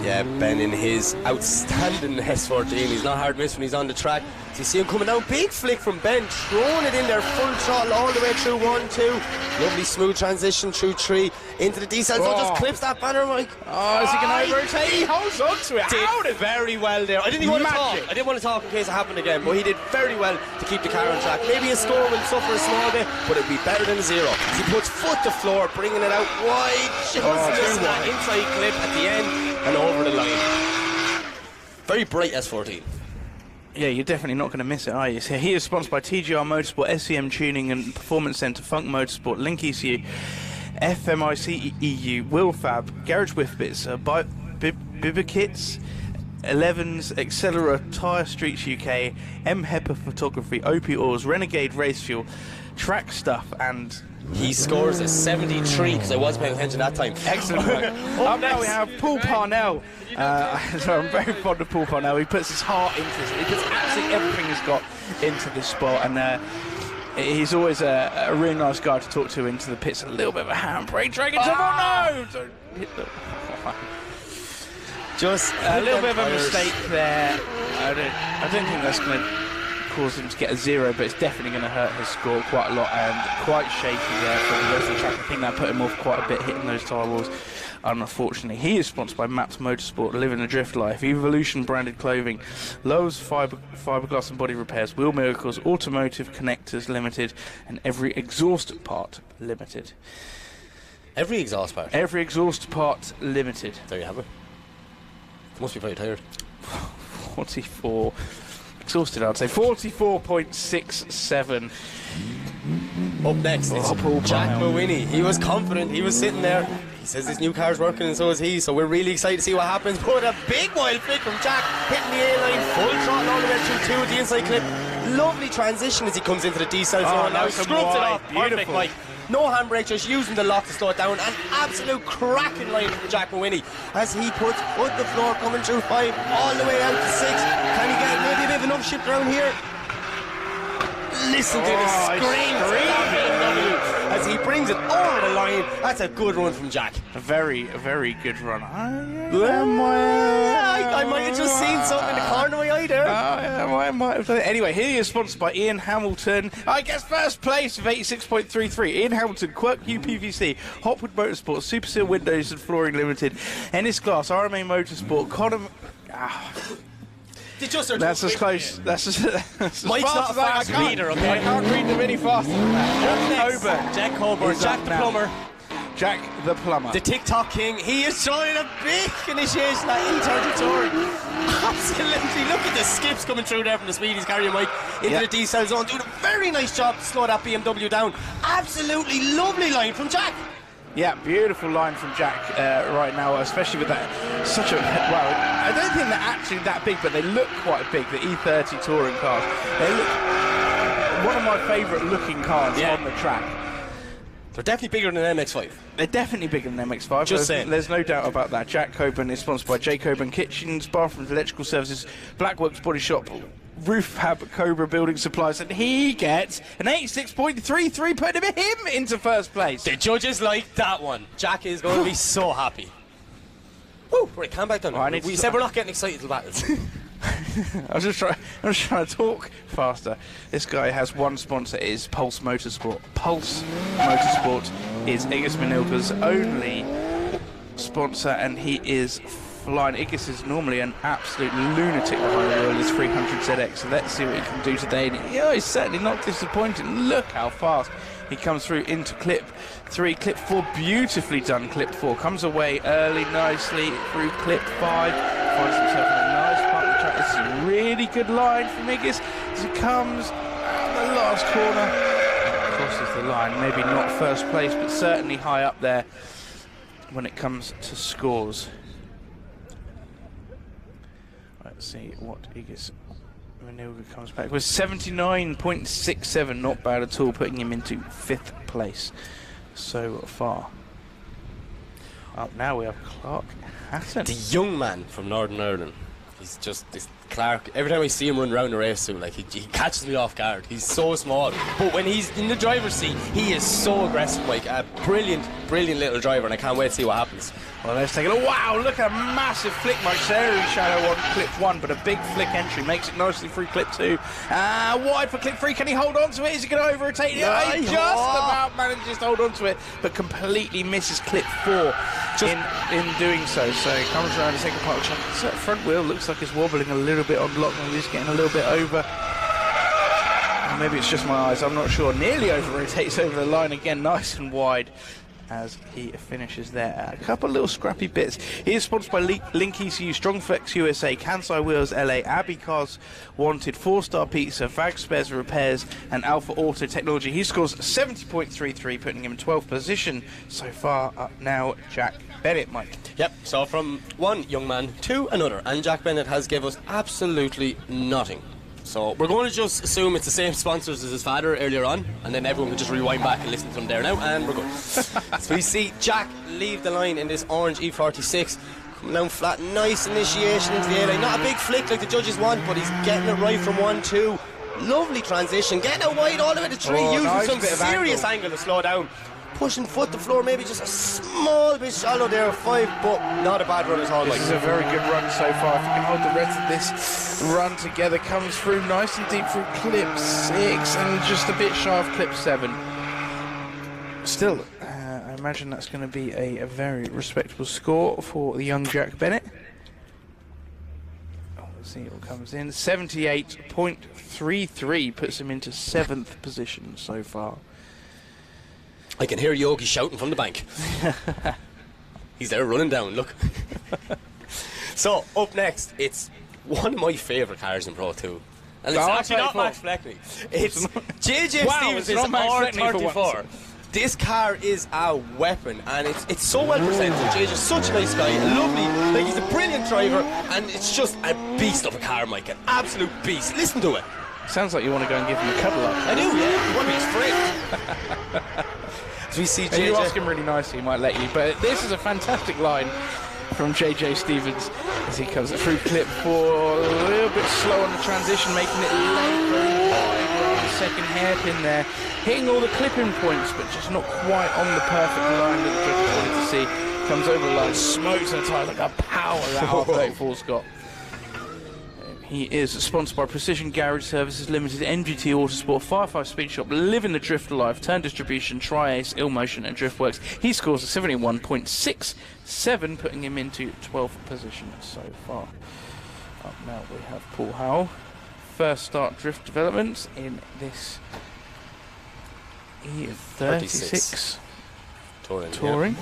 Yeah, Ben in his outstanding S14. He's not hard miss when he's on the track. So you see him coming down. Big flick from Ben, throwing it in there, full throttle all the way through 1, 2. Lovely smooth transition through 3 into the decel. So just clips that banner, Mike. Oh, is he going to rotate? He holds on to it. Did very well there. I didn't want to talk. I didn't want to talk in case it happened again, but he did very well to keep the car on track. Maybe his score will suffer a small bit, but it'll be better than a 0. As he puts foot to floor, bringing it out wide, just missing that inside clip at the end and over the line. Very bright S14. Yeah, you're definitely not going to miss it, are you? So he is sponsored by TGR Motorsport, SEM Tuning and Performance Centre, Funk Motorsport, Link ECU, FMIC EU, Willfab, Garage Whiff Bits, Bibikits, 11s, Accelera, Tyre Streets UK, M Hepper Photography, OP Oils, Renegade Race Fuel, Track Stuff, and he scores a 73 because I was paying attention that time. Excellent work. Up now we have Paul Parnell. So I'm very fond of Paul Parnell. He puts his heart into this. He puts absolutely everything he's got into this spot, and he's always a really nice guy to talk to into the pits. A little bit of a handbrake, dragging to no! Don't hit the... Just a little bit of a mistake there. I don't think that's going to cause him to get a 0, but it's definitely going to hurt his score quite a lot, and quite shaky there for the rest of the track. I think that put him off quite a bit, hitting those tyre walls. unfortunately. He is sponsored by Maps Motorsport, Living the Drift Life, Evolution branded clothing, Lowe's fiberglass and body repairs, Wheel Miracles, Automotive Connectors Limited, and Every Exhaust Part Limited. Every exhaust part? Every Exhaust Part Limited. There you have it. Must be very tired. 44. Exhausted, I'd say. 44.67. Up next is Jack Mawhinney. He was confident, he was sitting there. He says this new car's working and so is he, so we're really excited to see what happens. But a big wild flick from Jack, hitting the A-line, full throttle all the way through 2 at the inside clip. Lovely transition as he comes into the D-side zone. Now scrubs it off, perfect, Mike. No handbrake, just using the lock to slow it down. An absolute cracking line from Jack Mawhinney as he puts foot the floor, coming through 5 all the way out to 6. Can he get maybe a bit of an upshift around here? Listen to the scream as he brings it over the line. That's a good run from Jack. A very good run. I might have just seen something in the corner of my eye there. I might have done it. Anyway, here he is sponsored by Ian Hamilton. I guess first place with 86.33. Ian Hamilton, Quirk UPVC, Hopwood Motorsport, Superseal Windows and Flooring Limited, Ennis Glass, RMA Motorsport, Connor. That's as close. That's as Mike's fast not a fast reader, okay? I can't read them any faster than that. Jack Coburn, Jack the plumber. Jack the plumber. The TikTok king. He is throwing a big initiation at E30 Touring. Absolutely. Look at the skips coming through there from the speed he's carrying, Mike, into the D-cell zone. Doing a very nice job to slow that BMW down. Absolutely lovely line from Jack. Yeah, beautiful line from Jack right now, especially with that such a, well, I don't think they're actually that big, but they look quite big, the E30 touring cars. They look one of my favourite looking cars on the track. They're definitely bigger than an MX-5. They're definitely bigger than an MX-5. Just saying. There's no doubt about that. Jack Coburn is sponsored by J. Coburn Kitchens, Bathrooms, Electrical Services, Blackworks Body Shop, Roof Fab, Cobra Building Supplies, and he gets an 86.33, putting him into first place. The judges like that one. Jack is going to be so happy. Woo! Right, calm back down. We said we're not getting excited till battles. I was just trying to talk faster. This guy has one sponsor, it is Pulse Motorsport. Pulse Motorsport is Igis Manilka's only sponsor, and he is flying. Igis is normally an absolute lunatic behind the wheel in his 300 ZX, so let's see what he can do today. And he's certainly not disappointing. Look how fast he comes through into clip 3, clip 4, beautifully done. Clip 4 comes away early nicely through clip 5, finds himself in a nice part of the track. This is a really good line from Igis as he comes out the last corner, crosses the line. Maybe not first place, but certainly high up there when it comes to scores. Let's see what Igis Manilka comes back with. 79.67, not bad at all, putting him into 5th place so far. Up now we have Clark Hatton. The young man from Northern Ireland. He's just this Clark. Every time I see him run around the race suit, like he catches me off guard. He's so small, but when he's in the driver's seat, he is so aggressive. Like a brilliant little driver, and I can't wait to see what happens. Well, let's take a look. Wow, look at a massive flick, Mike. Very shallow on clip 1, but a big flick entry makes it nicely through clip 2. Wide for clip 3. Can he hold on to it? Is he going to over-rotate it? Yeah, He just about manages to hold on to it, but completely misses clip 4 in doing so. So he comes around the second part of the track. So front wheel looks like it's wobbling a little bit on lock, and he's getting a little bit over. Or maybe it's just my eyes, I'm not sure. Nearly over-rotates over the line again, nice and wide as he finishes there. A couple little scrappy bits. He is sponsored by Link ECU, Strong Flex USA, Kansai Wheels LA, Abbey Cars Wanted, 4-Star Pizza, Vag Spares Repairs, and Alpha Auto Technology. He scores 70.33, putting him in 12th position so far. Up now, Jack Bennett, Mike. Yep, so from one young man to another, and Jack Bennett has given us absolutely nothing. So we're going to just assume it's the same sponsors as his father earlier on, and then everyone can just rewind back and listen to them there now, and we're good. So we see Jack leave the line in this orange E46, coming down flat, nice initiation into the A-line. Not a big flick like the judges want, but he's getting it right from 1-2. Lovely transition, getting it wide all the way to 3, using nice some serious angle to slow down. Pushing foot to floor, maybe just a small bit shallow there of 5, but not a bad run at all. This is a very good run so far. If you can hold the rest of this run together, comes through nice and deep through clip 6 and just a bit shy of clip 7. Still, I imagine that's going to be a very respectable score for the young Jack Bennett. Let's see what comes in. 78.33 puts him into 7th position so far. I can hear Yogi shouting from the bank. He's there running down, look. So, up next, it's one of my favourite cars in Pro 2. And it's actually not Max Fleckney. It's JJ Stevens' R34. This car is a weapon, and it's so well presented. JJ's such a nice guy, lovely, like he's a brilliant driver, and it's just a beast of a car, Mike, an absolute beast. Listen to it. Sounds like you want to go and give him a cuddle up. I do, yeah. You want to be his friend. As we see JJ. If you ask him really nicely, he might let you. But this is a fantastic line from JJ Stevens as he comes through clip 4, a little bit slow on the transition, making it late, very wide around the second hairpin there, hitting all the clipping points, but just not quite on the perfect line that the judges wanted to see. Comes over the line, smokes the tyre like a power that R34's got. He is sponsored by Precision Garage Services Limited, NGT Autosport, Firefly Speed Shop, Live in the Drift Life, Turn Distribution, Tri-Ace, Illmotion and Driftworks. He scores a 71.67, putting him into 12th position so far. Up now we have Paul Howell. First start drift development in this E36 touring.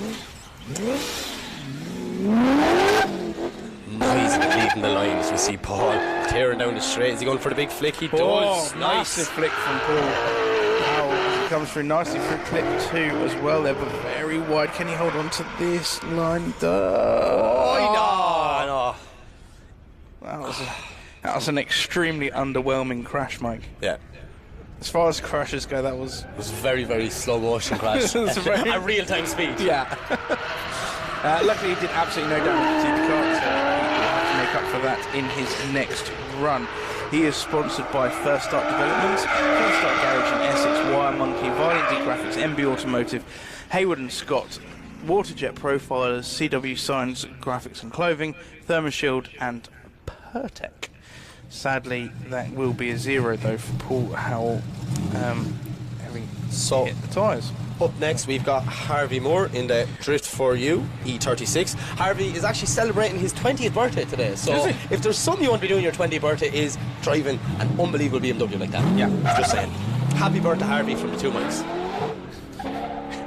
Nice leaving the line as we see Paul tearing down the straight. Is he going for the big flick? He does. Massive flick from Paul Howell as he comes through nicely through clip 2 as well there, but very wide. Can he hold on to this line? He does. No. That was an extremely underwhelming crash, Mike. Yeah. As far as crashes go, that was... It was a very, very slow motion crash. At real-time speed. Yeah. Luckily, he did absolutely no damage to the car, so he will have to make up for that in his next run. He is sponsored by First Start Developments, First Start Garage in Essex, Wire Monkey, Violent D Graphics, MB Automotive, Hayward and Scott, Waterjet Profilers, CW Signs Graphics and Clothing, Thermoshield and Pertec. Sadly, that will be a 0 though for Paul Howell, having hit the tyres. Up next, we've got Harvey Moore in the Drift for You E36. Harvey is actually celebrating his 20th birthday today. So if there's something you want to be doing your 20th birthday is driving an unbelievable BMW like that. Yeah. Just saying. Happy birthday, Harvey, from the 2 mics.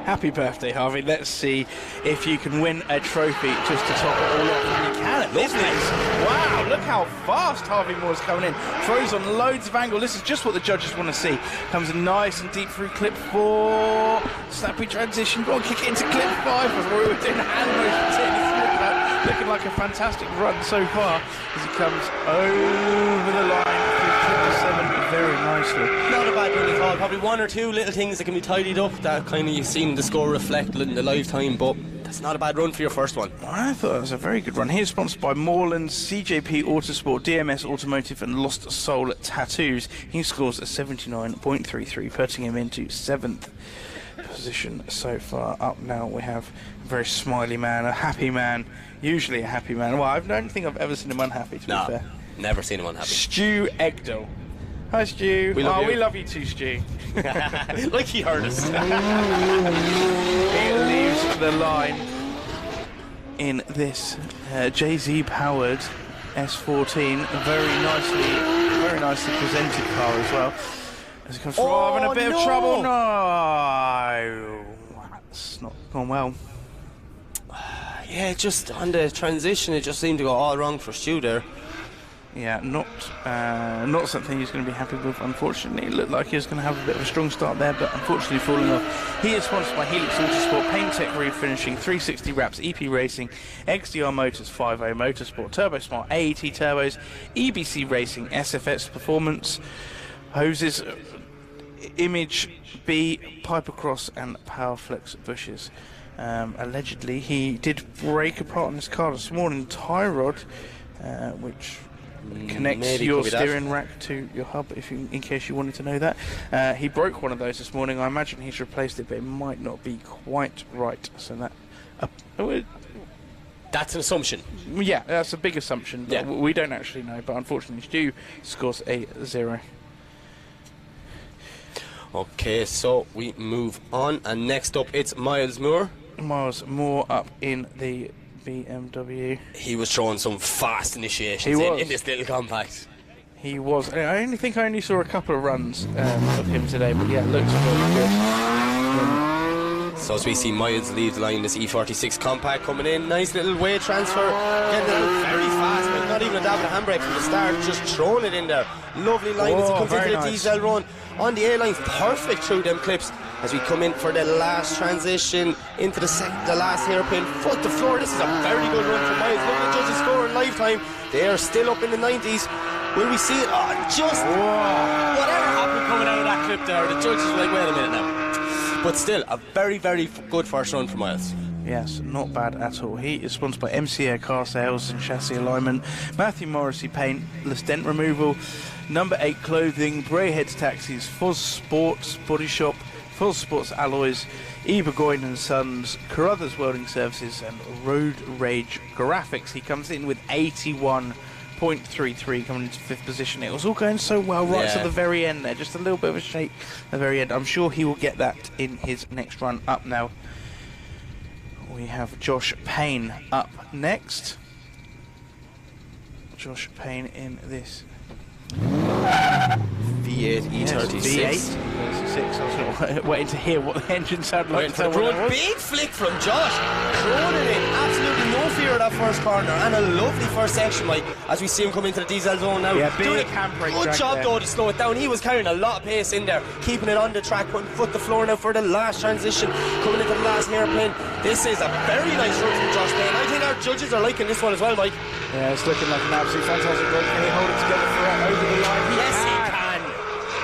Happy birthday, Harvey. Let's see if you can win a trophy just to top it all off. And you can at this place. Wow, look how fast Harvey Moore's coming in. Throws on loads of angle. This is just what the judges want to see. Comes in nice and deep through clip 4. Snappy transition. Go on, kick it into clip 5 before we were doing hand motions here. Looking like a fantastic run so far as he comes over the line through clip 7 very nicely. Not a bad run at all. Probably 1 or 2 little things that can be tidied up that kind of you've seen the score reflect in the lifetime, but that's not a bad run for your first one. I thought it was a very good run. He's sponsored by Moreland, CJP Autosport, DMS Automotive and Lost Soul Tattoos. He scores a 79.33, putting him into 7th position so far. Up now we have a very smiley man, a happy man, usually a happy man. Well, I don't think I've ever seen him unhappy, to be fair. Never seen him unhappy. Stu Egdell. Hi, Stu. We love you too, Stu. Like he heard us. It leaves the line in this JZ powered S14, very nicely presented car as well. As it comes through, having a bit of trouble. No, that's not gone well. Yeah, just on the transition, it just seemed to go all wrong for Stu there. Yeah, not something he's going to be happy with, unfortunately. It looked like he was going to have a bit of a strong start there, but unfortunately falling off. He is sponsored by Helix Autosport, Paint Tech Refinishing, 360 Wraps, EP Racing, XDR Motors, 50 Motorsport, Turbo Smart, AET Turbos, EBC Racing, SFX Performance, Hoses, Image B, Pipercross and Powerflex Bushes. Allegedly, he did break apart on his car this morning, tie rod, which connects your steering rack to your hub, in case you wanted to know that. He broke one of those this morning. I imagine he's replaced it, but it might not be quite right. So that's an assumption. Yeah, that's a big assumption. But we don't actually know. But unfortunately, Stu scores a 0. Okay, so we move on, and next up it's Miles Moore. Miles Moore up in the BMW. He was throwing some fast initiations in this little compact. He was. I only saw a couple of runs of him today, but yeah, looks very good. So as we see Miles leave the line, this E46 compact coming in, nice little weight transfer, getting it very fast, like not even a dab of a handbrake from the start, just throwing it in there. Lovely line as he comes into the diesel run on the A-lines, perfect through them clips as we come in for the last transition into the last hairpin, foot to floor. This is a very good run for Miles. Look at the judges' score in lifetime. They are still up in the 90s. Will we see it? Whatever happened coming out of that clip there, the judges were like, wait a minute now. But still, a very, very good first run for Miles. Yes, not bad at all. He is sponsored by MC Air Car Sales and Chassis Alignment, Matthew Morrissey Paintless Dent Removal, Number 8 Clothing, Brayheads Taxis, Foz Sports Body Shop, Foz Sports Alloys, E. Burgoyne & Sons, Carruthers Welding Services and Road Rage Graphics. He comes in with 81.33 coming into 5th position. It was all going so well right to the very end there, just a little bit of a shake at the very end. I'm sure he will get that in his next run. Up now we have Josh Payne up next. Josh Payne in this V8 E36. V8 I was waiting to hear what the engine sounded like. Big flick from Josh, throwing it in, absolutely no fear of that first corner, and a lovely first section, Mike, as we see him come into the diesel zone now. Yeah, big handbrake. Good job though to slow it down. He was carrying a lot of pace in there, keeping it on the track, putting foot to floor now for the last transition, coming into the last hairpin. This is a very nice run from Josh Payne. I think our judges are liking this one as well, Mike. Yeah, it's looking like an absolute fantastic run. Can he hold it together for over the line? Yes, he can.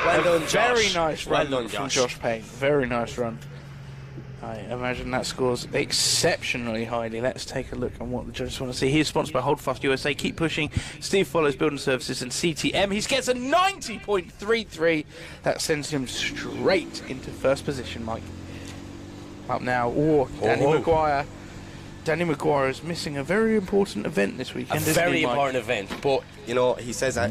Well done, Josh. Very nice run well done, from Josh Payne. Very nice run. I imagine that scores exceptionally highly. Let's take a look on what the judges want to see. He is sponsored by Holdfast USA. Keep pushing. Steve Follows Building Services and CTM. He gets a 90.33. That sends him straight into first position, Mike. Up now, Danny Maguire. Danny Maguire is missing a very important event this weekend. A very important event, but you know, he says that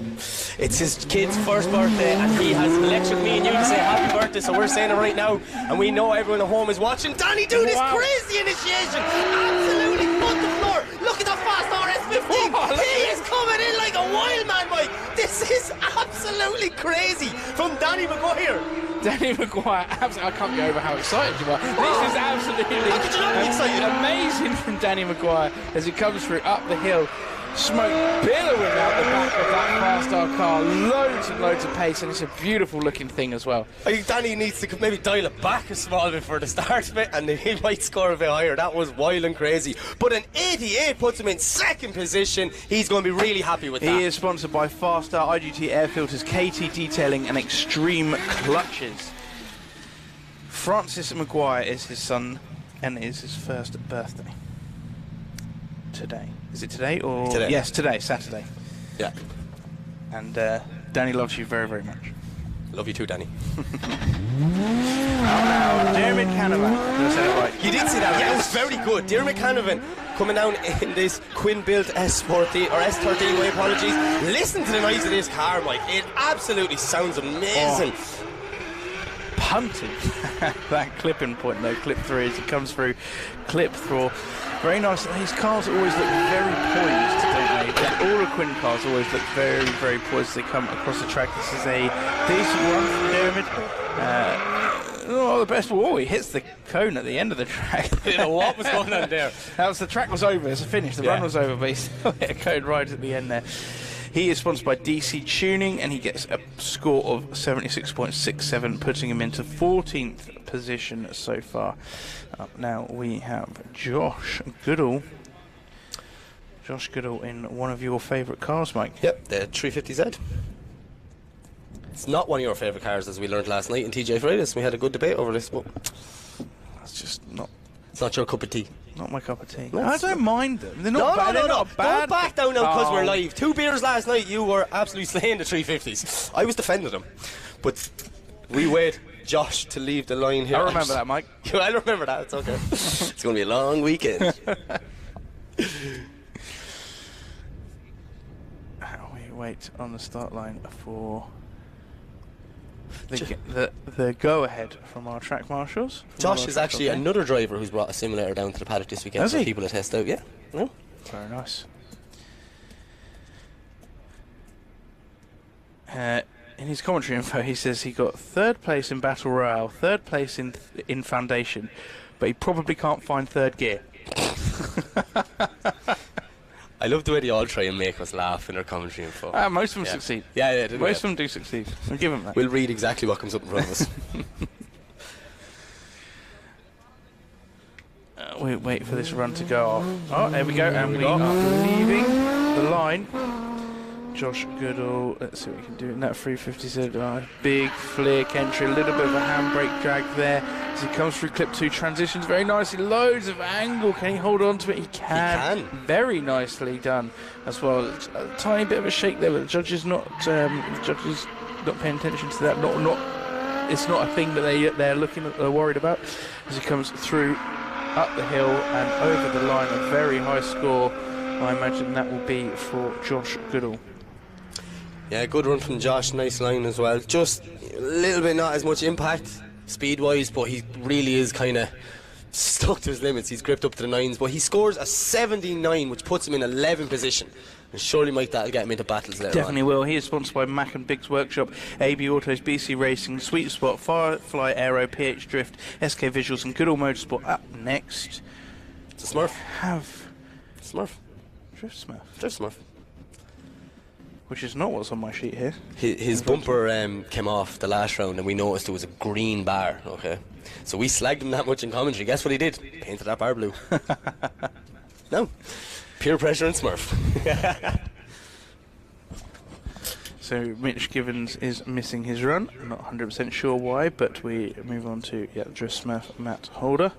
it's his kid's first birthday and he has lectured me and you to say happy birthday, so we're saying it right now, and we know everyone at home is watching. Danny do this crazy initiation, absolutely foot to floor. Look at the fast RS15. He is coming in like a wild man, Mike. This is absolutely crazy from Danny Maguire. Danny Maguire, I can't get over how excited you are. This is absolutely amazing from Danny Maguire as he comes through up the hill. Smoke billowing out the back of that fast R car. Loads and loads of pace, and it's a beautiful looking thing as well. I think Danny needs to maybe dial it back a small bit for the start of it, and he might score a bit higher. That was wild and crazy. But an 88 puts him in second position. He's going to be really happy with that. He is sponsored by Farstar, IGT Air Filters, KT Detailing and Extreme Clutches. Francis Maguire is his son, and it is his first birthday. Today. Is it today or? Today. Yes, today, Saturday. Yeah. And Danny loves you very, very much. Love you too, Danny. Now, Dermot Canavan. Did I say that right? You did see that. Yeah, it was very good. Dermot Canavan coming down in this Quinn-built S14 or S13. My apologies. Listen to the noise of this car, Mike. It absolutely sounds amazing. Punted that clipping point though, clip 3 as he comes through, clip 4. Very nice. His cars always look very poised, don't they? All the Quinn cars always look very, very poised as they come across the track. This is a decent run from Dermot. The best of all, he hits the cone at the end of the track. I don't know what was going on there. The track was over, it's a finish, the run was over, but he still hit a cone right at the end there. He is sponsored by DC Tuning, and he gets a score of 76.67, putting him into 14th position so far. Up now we have Josh Goodall. Josh Goodall in one of your favourite cars, Mike. Yep, the 350Z. It's not one of your favourite cars, as we learned last night in TJ Fridays. We had a good debate over this, but that's just not. It's not your cup of tea. Not my cup of tea. No, I don't mind them. They're not bad. No. Not bad. Don't back down now because we're live. 2 beers last night, you were absolutely slaying the 350s. I was defending them, but we wait Josh to leave the line here. I remember that, Mike. I remember that. It's okay. It's going to be a long weekend. We wait on the start line for the go-ahead from our track marshals. Josh is actually another driver who's brought a simulator down to the paddock this weekend for people to test out. Yeah. No? Very nice. In his commentary info, he says he got 3rd place in Battle Royale, 3rd place in Foundation, but he probably can't find 3rd gear. I love the way they all try and make us laugh in their commentary info. Most of them succeed. Yeah, most of them do succeed. I'll give them that. We'll read exactly what comes up in front of us. We wait for this run to go off. Oh, there we go, and we are leaving the line. Josh Goodall, let's see what we can do in that 350Z. Big flick entry, a little bit of a handbrake drag there as he comes through clip 2, transitions very nicely, loads of angle. Can he hold on to it? He can. Very nicely done as well. A tiny bit of a shake there, but the judges not paying attention to that. It's not a thing that they're looking at, they're worried about as he comes through up the hill and over the line. A very high score. I imagine that will be for Josh Goodall. Yeah, good run from Josh, nice line as well. Just a little bit not as much impact speed-wise, but he really is kind of stuck to his limits. He's gripped up to the 9s, but he scores a 79, which puts him in 11th position. And surely, Mike, that'll get him into battles later Definitely on. Will. He is sponsored by Mack and Biggs Workshop, AB Autos, BC Racing, Sweet Spot, Firefly Aero, PH Drift, SK Visuals, and Goodall Motorsport. Up next, it's a Smurf. Drift Smurf. Drift Smurf. Which is not what's on my sheet here. His bumper came off the last round and we noticed there was a green bar, okay? So we slagged him that much in commentary. Guess what he did? Painted that bar blue. No. Peer pressure and Smurf. So Mitch Givens is missing his run. I'm not 100% sure why, but we move on to Drift Smurf, Matt Holder.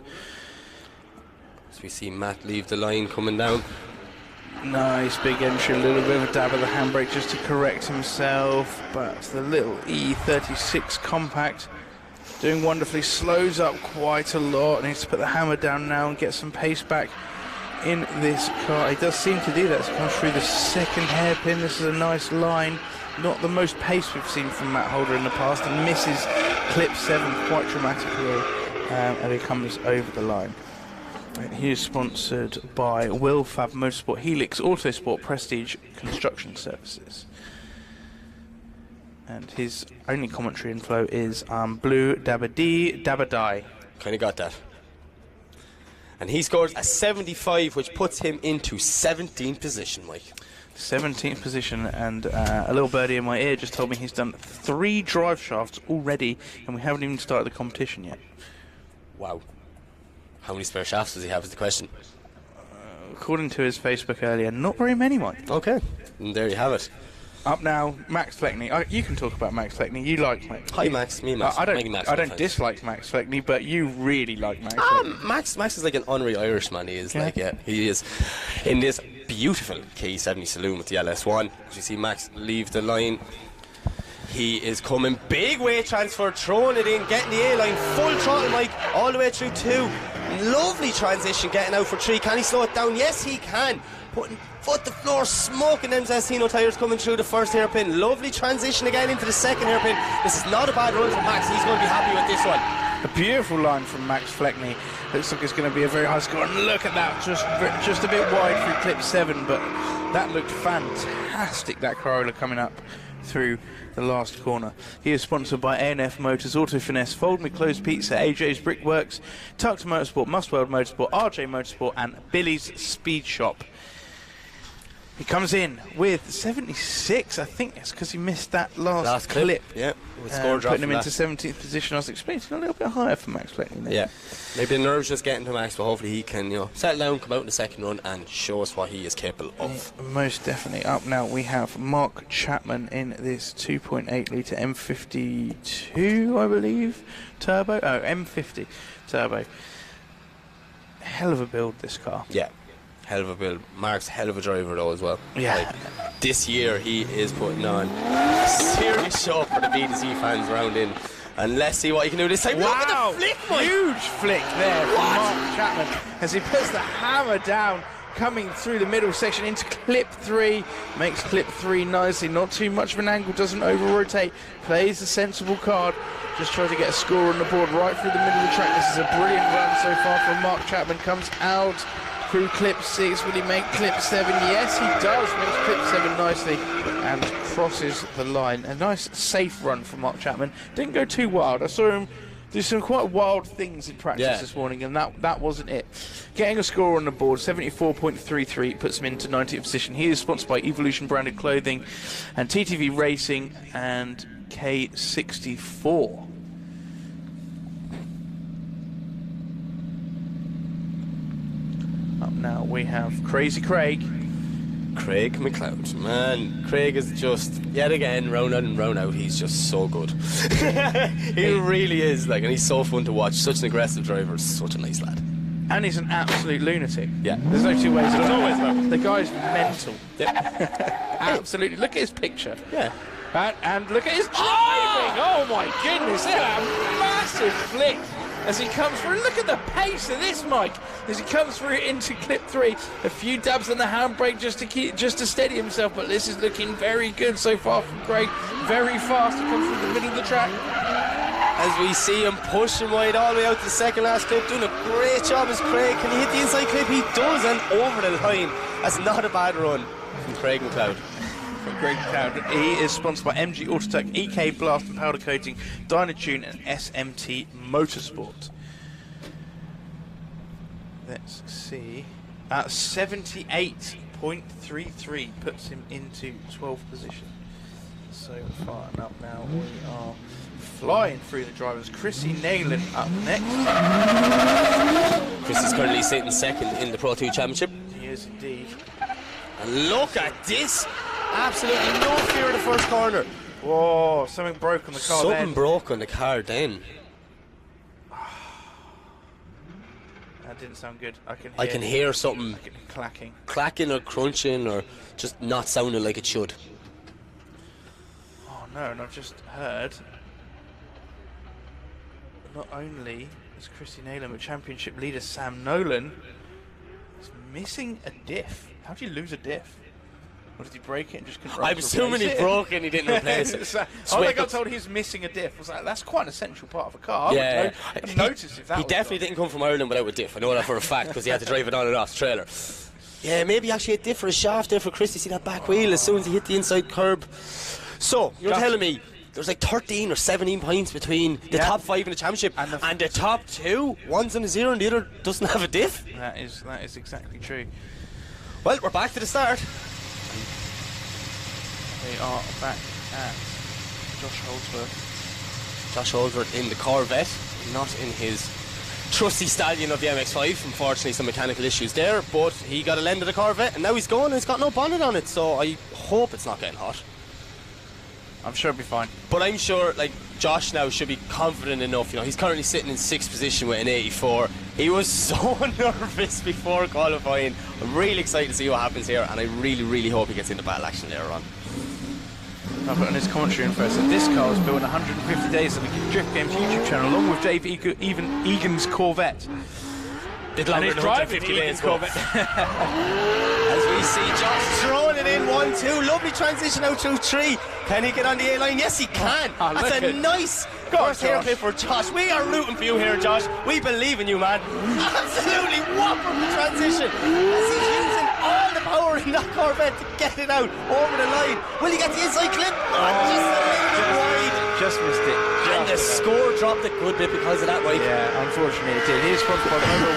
So we see Matt leave the line coming down. Nice big entry, a little bit of a dab of the handbrake just to correct himself, but the little E36 compact doing wonderfully, slows up quite a lot, needs to put the hammer down now and get some pace back in this car. He does seem to do that, so comes through the 2nd hairpin. This is a nice line, not the most pace we've seen from Matt Holder in the past, and misses clip 7 quite dramatically, and he comes over the line. He is sponsored by Willfab Motorsport, Helix Autosport, Prestige Construction Services. And his only commentary inflow is Blue Dabba Dee Dabba Die. Kind of got that. And he scores a 75, which puts him into 17th position, Mike. 17th position, and a little birdie in my ear just told me he's done 3 drive shafts already, and we haven't even started the competition yet. Wow. How many spare shafts does he have is the question. According to his Facebook earlier, not very many, Mike. Okay, and there you have it. Up now, Max Fleckney. You can talk about Max Fleckney. You like Max. Hi, Max. Me and Max. I don't dislike Max Fleckney, but you really like Max. Max is like an honorary Irishman. He is he is in this beautiful K70 saloon with the LS1. As you see Max leave the line, he is coming big weight transfer, throwing it in, getting the A-line, full throttle, Mike, all the way through 2. Lovely transition, getting out for 3. Can he slow it down? Yes, he can. Putting foot to floor, smoking them Zestino tyres coming through the 1st hairpin. Lovely transition again into the 2nd hairpin. This is not a bad run from Max. He's going to be happy with this one. A beautiful line from Max Fleckney. Looks like it's going to be a very high score. And look at that, just a bit wide through clip 7, but that looked fantastic, that Corolla coming up through the last corner. He is sponsored by A&F Motors, Auto Finesse, Fold Me Closed Pizza, AJ's Brickworks, Tucked Motorsport, Mustweld Motorsport, RJ Motorsport, and Billy's Speed Shop. He comes in with 76. I think it's because he missed that last clip. Yeah, with score drop, putting him into 17th position. I was expecting a little bit higher for Max Fleckney there. Yeah, maybe the nerves just getting to Max, but hopefully he can, settle down, come out in the 2nd run, and show us what he is capable of. Yeah, most definitely. Up now we have Mark Chapman in this 2.8 litre M52, I believe, turbo. Oh, M50 turbo. Hell of a build, this car. Yeah. Hell of a build. Mark's hell of a driver though as well. Yeah. This year he is putting on a serious show for the BDC fans around in. And let's see what he can do this time. Wow! Look at the flick, Mike. Huge flick there from Mark Chapman as he puts the hammer down coming through the middle section into clip 3, makes clip 3 nicely, not too much of an angle, doesn't over-rotate, plays the sensible card, just tries to get a score on the board right through the middle of the track. This is a brilliant run so far from Mark Chapman, comes out through clip 6, will he make clip 7? Yes, he does, makes clip 7 nicely and crosses the line. A nice safe run from Mark Chapman, didn't go too wild. I saw him do some quite wild things in practice this morning, and that wasn't it. Getting a score on the board, 74.33, puts him into 90th position. He is sponsored by Evolution Branded Clothing and TTV Racing and K64. Up now we have Crazy Craig. Craig McLeod, man, Craig is just, yet again, round in and round out, he's just so good. He really is, like, and he's so fun to watch, such an aggressive driver, such a nice lad. And he's an absolute lunatic. Yeah. There's no two ways about it. There's no ways about it. The guy's mental. Yeah. Absolutely. Look at his picture. Yeah. And look at his driving. Oh my goodness, that's a massive flick as he comes through. Look at the pace of this, Mike, as he comes through into clip 3. A few dabs on the handbrake just to steady himself, but this is looking very good so far from Craig. Very fast. He comes through the middle of the track. As we see him pushing wide all the way out to the second last clip, doing a great job as Craig. Can he hit the inside clip? He does, and over the line. That's not a bad run from Craig McLeod. Craig McLeod. He is sponsored by MG Autotech, EK Blast and Powder Coating, Dynatune and SMT Motorsport. Let's see. 78.33 puts him into 12th position so far. And up now we are flying through the drivers. Chrissy Nayland up next. Chrissy's currently sitting second in the Pro 2 Championship. He is indeed. And look at this! Absolutely no fear of the first corner. Whoa, something broke on the car then. Something broke on the car then. That didn't sound good. I can hear something clacking. Clacking or crunching or just not sounding like it should. Oh no, and I've just heard not only is Chrissy Nayland, but championship leader Sam Nolan is missing a diff. How do you lose a diff? Or did he break it and just couldn't I'm assuming he broke it and he didn't replace it. I got told he's missing a diff. I was like, that's quite an essential part of a car. Yeah. I would notice if that He was definitely didn't come from Ireland without a diff. I know that for a fact because he had to drive it on and off the trailer. Yeah, maybe actually a diff for a shaft there for Christy. See that back wheel as soon as he hit the inside curb. So, you're telling me there's like 13 or 17 points between the top 5 in the championship and the top 2? One's on a 0 and the other doesn't have a diff? That is exactly true. Well, we're back to the start. We are back at Josh Holdsworth. Josh Holdsworth in the Corvette, not in his trusty stallion of the MX-5. Unfortunately, some mechanical issues there, but he got a lend of the Corvette and now he's going and he's got no bonnet on it, so I hope it's not getting hot. I'm sure it'll be fine. But I'm sure, like, Josh now should be confident enough. You know, he's currently sitting in 6th position with an 84. He was so nervous before qualifying. I'm really excited to see what happens here, and I really, really hope he gets into battle action later on. I've got on his commentary info. So this car was built in 150 days on the Drift Games YouTube channel, along with Dave Egan's Corvette. Did longer than 150 days Corvette. As we see Josh throwing it in 1-2. Lovely transition out through 3. Can he get on the A-line? Yes, he can. That's a nice first haircut for Josh. We are rooting for you here, Josh. We believe in you, man. Absolutely whopper the transition. As he's using all the power in that Corvette to get it out over the line. Will he get the inside clip? Just a little bit wide. Just missed it. And the score dropped a good bit because of that, right? Yeah, unfortunately it did. He is sponsored by number 1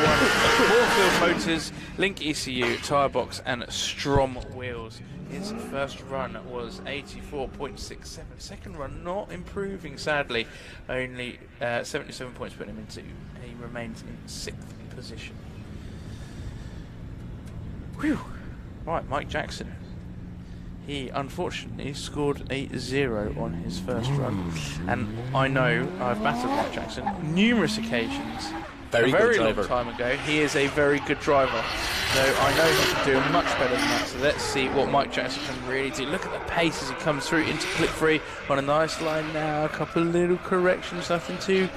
Warfield Motors, Link ECU, Tyre Box and Strom Wheels. His first run was 84.67. Second run not improving, sadly. Only 77 points put him into. He remains in 6th position. Whew. Right, Mike Jackson. He unfortunately scored a 0 on his first run, and I know I've battled Mike Jackson numerous occasions. Very long time ago. He is a very good driver. So I know he can do much better than that. So let's see what Mike Jackson can really do. Look at the pace as he comes through into clip 3 on a nice line now. A couple of little corrections, nothing too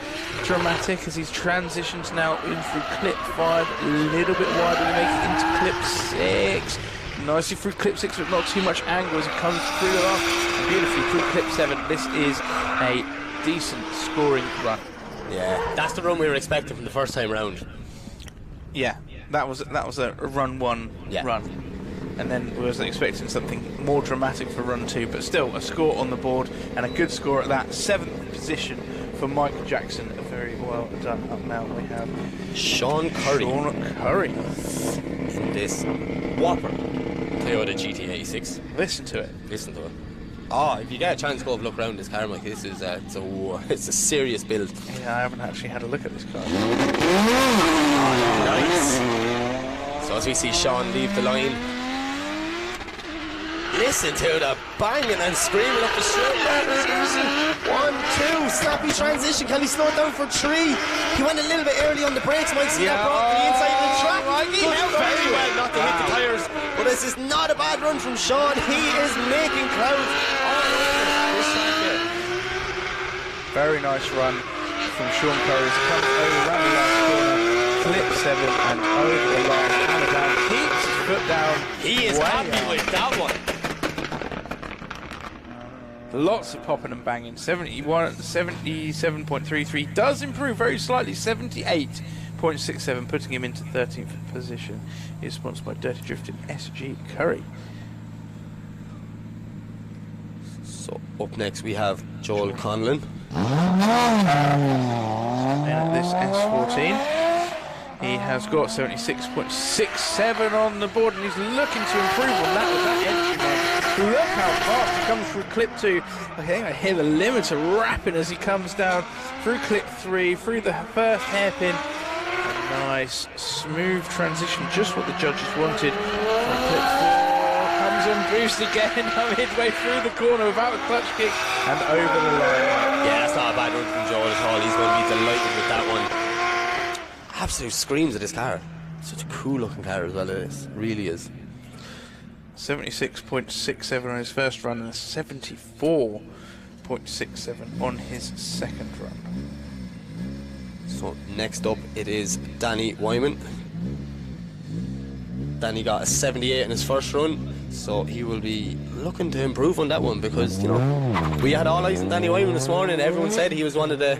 dramatic as he's transitions now in through clip 5. A little bit wider to make it into clip 6. Nicely through clip 6 but not too much angle as it comes through the last. Beautifully through clip 7. This is a decent scoring run. Yeah, that's the run we were expecting from the first time round. Yeah, that was a run 1 run, and then we wasn't expecting something more dramatic for run 2, but still a score on the board and a good score at that. 7th position for Mike Jackson. Very well done. Up now we have Sean Curry. In this whopper Toyota GT86. Listen to it. Listen to it. Oh, if you get a chance to go have a look around this car, Mike, this is it's a serious build. Yeah, I haven't actually had a look at this car. Oh, nice. So as we see Sean leave the line, listen to the banging and screaming up the straight. 1, 2, snappy transition. Can he slow it down for 3? He went a little bit early on the brakes. Might see that brought to the inside of the track. He held very well not to hit the tyres. But this is not a bad run from Sean. He is making clouds all over this track here. Very nice run from Sean Curry. He comes over around the last corner, clip 7 and over the line. Hammer down, keeps his foot down. He is happy with that one. Lots of popping and banging. 77.33 does improve very slightly. 78.67, putting him into 13th position. He is sponsored by Dirty Drifting SG Curry. So up next we have Joel Conlon. And this S14, he has got 76.67 on the board, and he's looking to improve on that with that entry mark. Look how fast he comes through clip 2. I think I hear the limiter rapping as he comes down through clip 3, through the first hairpin. A nice smooth transition, just what the judges wanted. From clip 4, comes on boost again, midway through the corner without a clutch kick and over the line. Yeah, that's not a bad run from Joel at all. He's going to be delighted with that one. Absolute screams of this car. Such a cool looking car as well, it is. Really is. 76.67 on his first run and 74.67 on his second run. So next up it is Danny Wyman. Danny got a 78 in his first run, so he will be looking to improve on that one because, you know, we had all eyes on Danny Wyman this morning. Everyone said he was one of the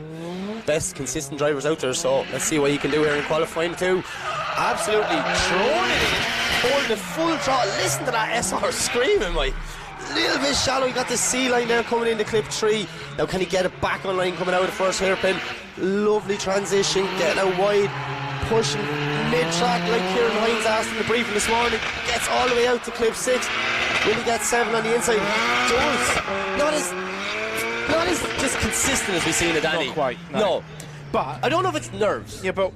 best consistent drivers out there, so let's see what he can do here in qualifying too. Absolutely throwing it in, holding the full throttle. Listen to that SR screaming, Mike. Little bit shallow. He got the C line there coming into clip 3. Now can he get it back on line coming out of the first hairpin? Lovely transition, getting out wide, pushing mid-track like Kieran Hines asked in the briefing this morning. Gets all the way out to clip 6. Will he get 7 on the inside? Does. Not as just consistent as we've seen at Danny. Not quite, no. No. But I don't know if it's nerves. yeah, but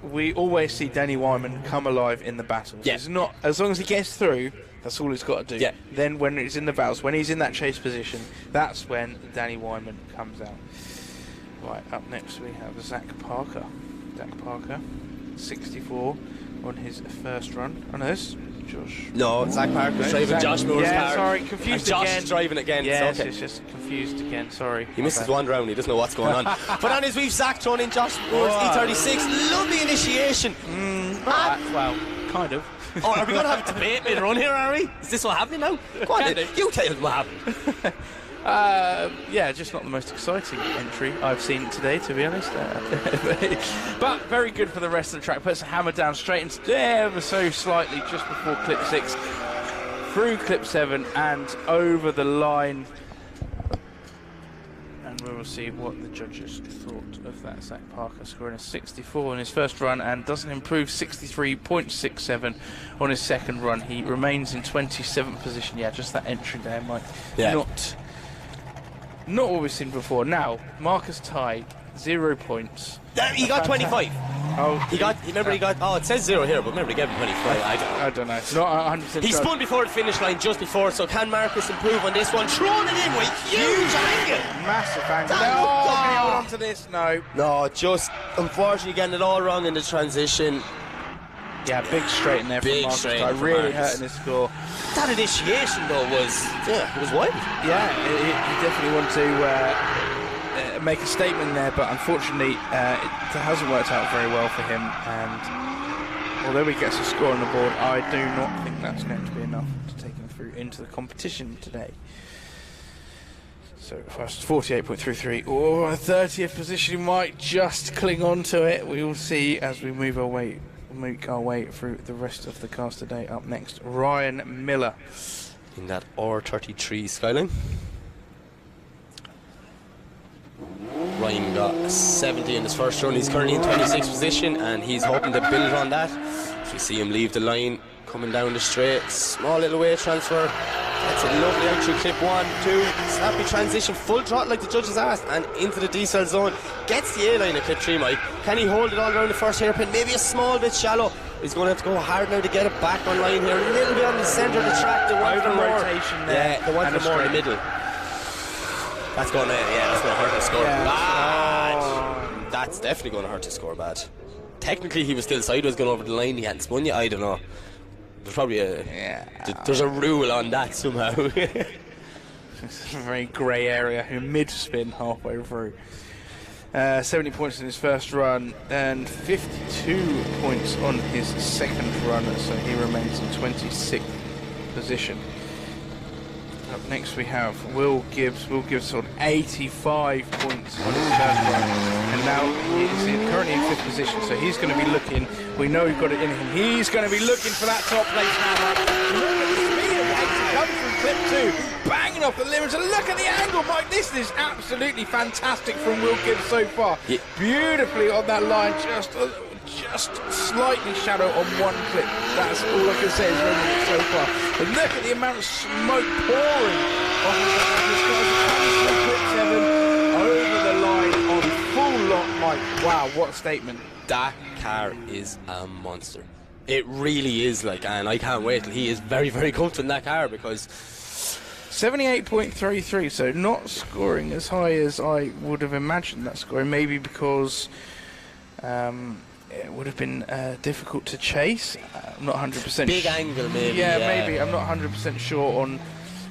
we always see Danny Wyman come alive in the battles. Yeah. It's not, as long as he gets through, that's all he's got to do. Yeah. Then when he's in the battles, when he's in that chase position, that's when Danny Wyman comes out. Right, up next we have Zach Parker. Zach Parker, 64 on his first run. Oh no, this Josh. No, Zach Parker's driving Zach, Josh Moore's car. Sorry, confused and Josh again. is driving again. Yes, okay. it's just confused again, sorry. He missed his one round, he doesn't know what's going on. But on his we've Zach thrown in Josh Moore's E36. Lovely initiation. Well, kind of. Oh, are we going to have a debate later on here, are we? Is this what happened now? Go on, then. You tell us what happened. Yeah, just not the most exciting entry I've seen today, to be honest. But very good for the rest of the track. Puts a hammer down straight into ever so slightly just before clip 6, through clip 7 and over the line. And we will see what the judges thought of that. Zach Parker scoring a 64 on his first run and doesn't improve. 63.67 on his second run. He remains in 27th position. Yeah, just that entry there, Mike. Yeah. Not what we've seen before. Now, Marcus Ty, 0 points. He got 25. Oh, He got. Oh, it says 0 here, but remember he gave him 25. I don't know. Not 100%. He spun before the finish line, just before. So can Marcus improve on this one? Throwing it in with huge angle. Massive angle. Thank No, God. can he hold on to this? No. No, just unfortunately getting it all wrong in the transition. Yeah, big straight in there from Marcus. Really hurting his score. That initiation though was wild. Yeah, he definitely wanted to make a statement there, but unfortunately it hasn't worked out very well for him. And although he gets a score on the board, I do not think that's going to be enough to take him through into the competition today. So first 48.33 or 30th position, he might just cling on to it. We will see as we make our way through the rest of the cast today. Up next, Ryan Miller in that R33 Skyline. Ryan got a 70 in his first run. He's currently in 26th position and he's hoping to build on that. If you see him leave the line, coming down the straight, small little weight transfer. That's a lovely entry, clip 1, 2, snappy transition, full throttle like the judges asked, and into the decel zone. Gets the A-line at clip 3, Mike. Can he hold it all around the first hairpin? Maybe a small bit shallow. He's going to have to go hard now to get it back on line here. A little bit on the centre of the track. They want the rotation there. Yeah, they want the more in the middle. That's going to hurt his score bad. That's definitely going to hurt his score bad. Technically, he was still sideways going over the line. He hadn't spun yet. I don't know. There's probably there's a rule on that somehow. It's a very grey area. Mid-spin halfway through. 70 points in his first run and 52 points on his second run, so he remains in 26th position. Up next we have Will Gibbs. Will Gibbs on 85 points on his first run, and now he's currently in 5th position, so he's going to be looking, we know he's got it in him, he's going to be looking for that top place now. Look at the speed of Waits, he comes from clip 2, banging off the limits, and look at the angle, Mike, this is absolutely fantastic from Will Gibbs so far. Yeah. Beautifully on that line, just slightly shadow on one clip. That's all I can say is running it so far. But look at the amount of smoke pouring off his clip 7 over the line on full lock, Mike. Wow, what a statement. That car is a monster. It really is, and I can't wait till he is very, very comfortable in that car, because 78.33, so not scoring as high as I would have imagined that scoring, maybe because it would have been difficult to chase. I'm not 100% big angle, maybe. Yeah, maybe. I'm not 100% sure on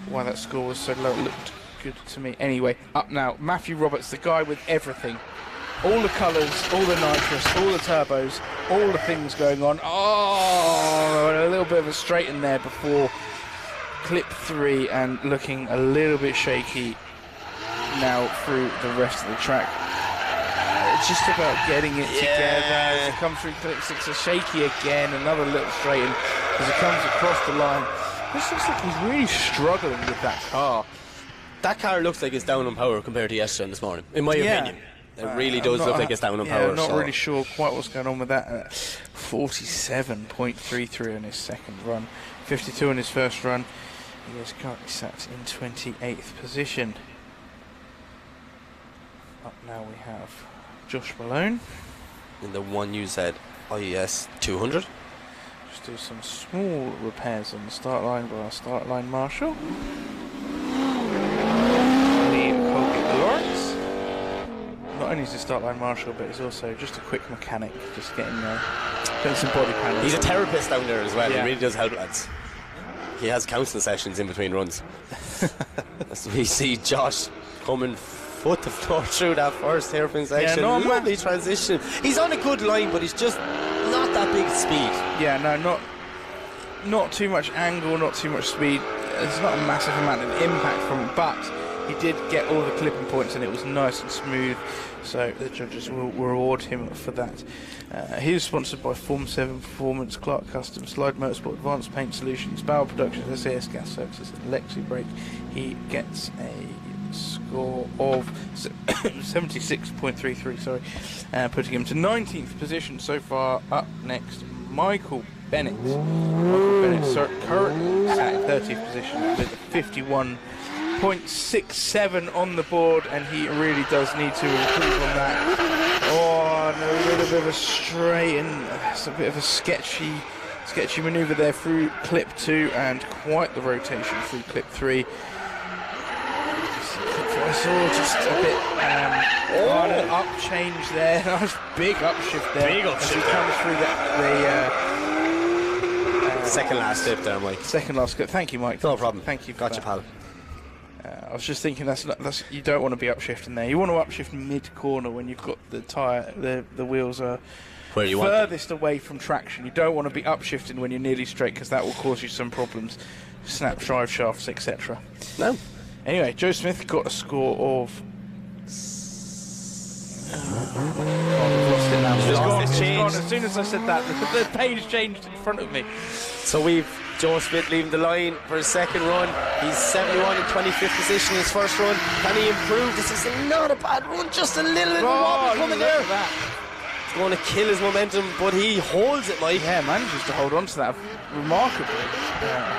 why that score was so low. It looked good to me. Anyway, up now, Matthew Roberts, the guy with everything. All the colours, all the nitrous, all the turbos, all the things going on. Oh, a little bit of a straight in there before clip 3 and looking a little bit shaky now through the rest of the track. It's just about getting it together. As it comes through clip 6, a shaky again, another little straight in as it comes across the line. This looks like he's really struggling with that car. That car looks like it's down on power compared to yesterday and this morning, in my opinion. It really does look like it's down on power. I'm not really sure quite what's going on with that. 47.33 on his second run, 52 on his first run. He is currently sat in 28th position. Up now we have Josh Malone in the 1UZ IES 200. Just do some small repairs on the start line by our start line marshal. Lawrence. Not only is he start line marshal, but he's also just a quick mechanic, just getting some body panels. He's a therapist down there as well. He really does help lads. He has counselling sessions in between runs. As we see Josh coming foot to floor through that first hairpin section. Lovely transition. He's on a good line, but he's just not that big speed. Yeah, no, not too much angle, not too much speed. It's not a massive amount of impact from it, but he did get all the clipping points and it was nice and smooth, so the judges will reward him for that. He is sponsored by Form 7 Performance, Clark Custom, Slide Motorsport, Advanced Paint Solutions, Bauer Productions, SAS Gas Services and Lexi Brake. He gets a score of 76.33, putting him to 19th position so far. Up next, Michael Bennett. Michael Bennett currently sat in 30th position with 51.67 on the board, and he really does need to improve on that. Oh, and a little bit of a straight, and it's a bit of a sketchy manoeuvre there through clip 2, and quite the rotation through clip 3. I saw just a bit an up change there. Nice big upshift there. Big upshift. As he comes through Second last clip there, Mike. Second last clip. Thank you, Mike. No problem. Thank you for Gotcha, that. pal. I was just thinking that's you don't want to be upshifting there. You want to upshift mid-corner when you've got the wheels are Where you furthest away from traction. You don't want to be upshifting when you're nearly straight, because that will cause you some problems. Snap drive shafts, etc. No. Anyway, Joe Smith got a score of... I've lost it now. It's gone. It's gone. As soon as I said that, the page changed in front of me. So we've Joe Smith leaving the line for his second run. He's 71 in 25th position in his first run. Can he improve? This is not a bad run, just a little bit of a wobble coming there. It's going to kill his momentum, but he holds it, Mike. Yeah, manages to hold on to that remarkably,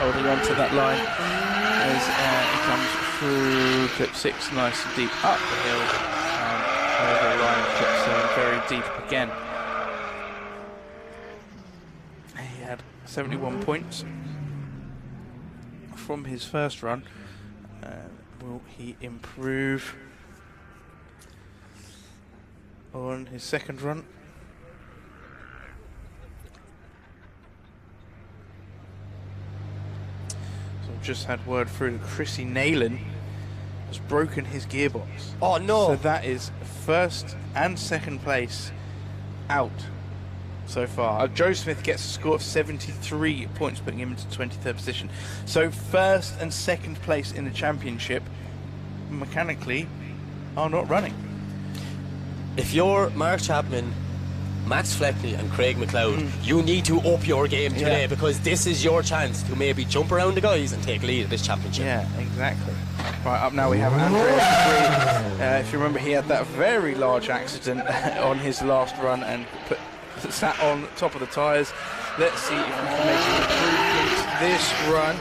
holding on to that line as he comes through clip 6, nice and deep up the hill, and over the line, clip 7, very deep again. He had 71 points from his first run. Will he improve on his second run? So I've just had word through that Chrissy Nayland has broken his gearbox. Oh no! So that is first and second place out so far. Joe Smith gets a score of 73 points, putting him into 23rd position. So first and second place in the championship mechanically are not running. If you're Mark Chapman, Max Fleckney and Craig McLeod, you need to up your game today, because this is your chance to maybe jump around the guys and take lead of this championship. Yeah, exactly. Right, up now we have Andrea. If you remember, he had that very large accident on his last run and sat on top of the tyres. Let's see if we can make an improvement this run.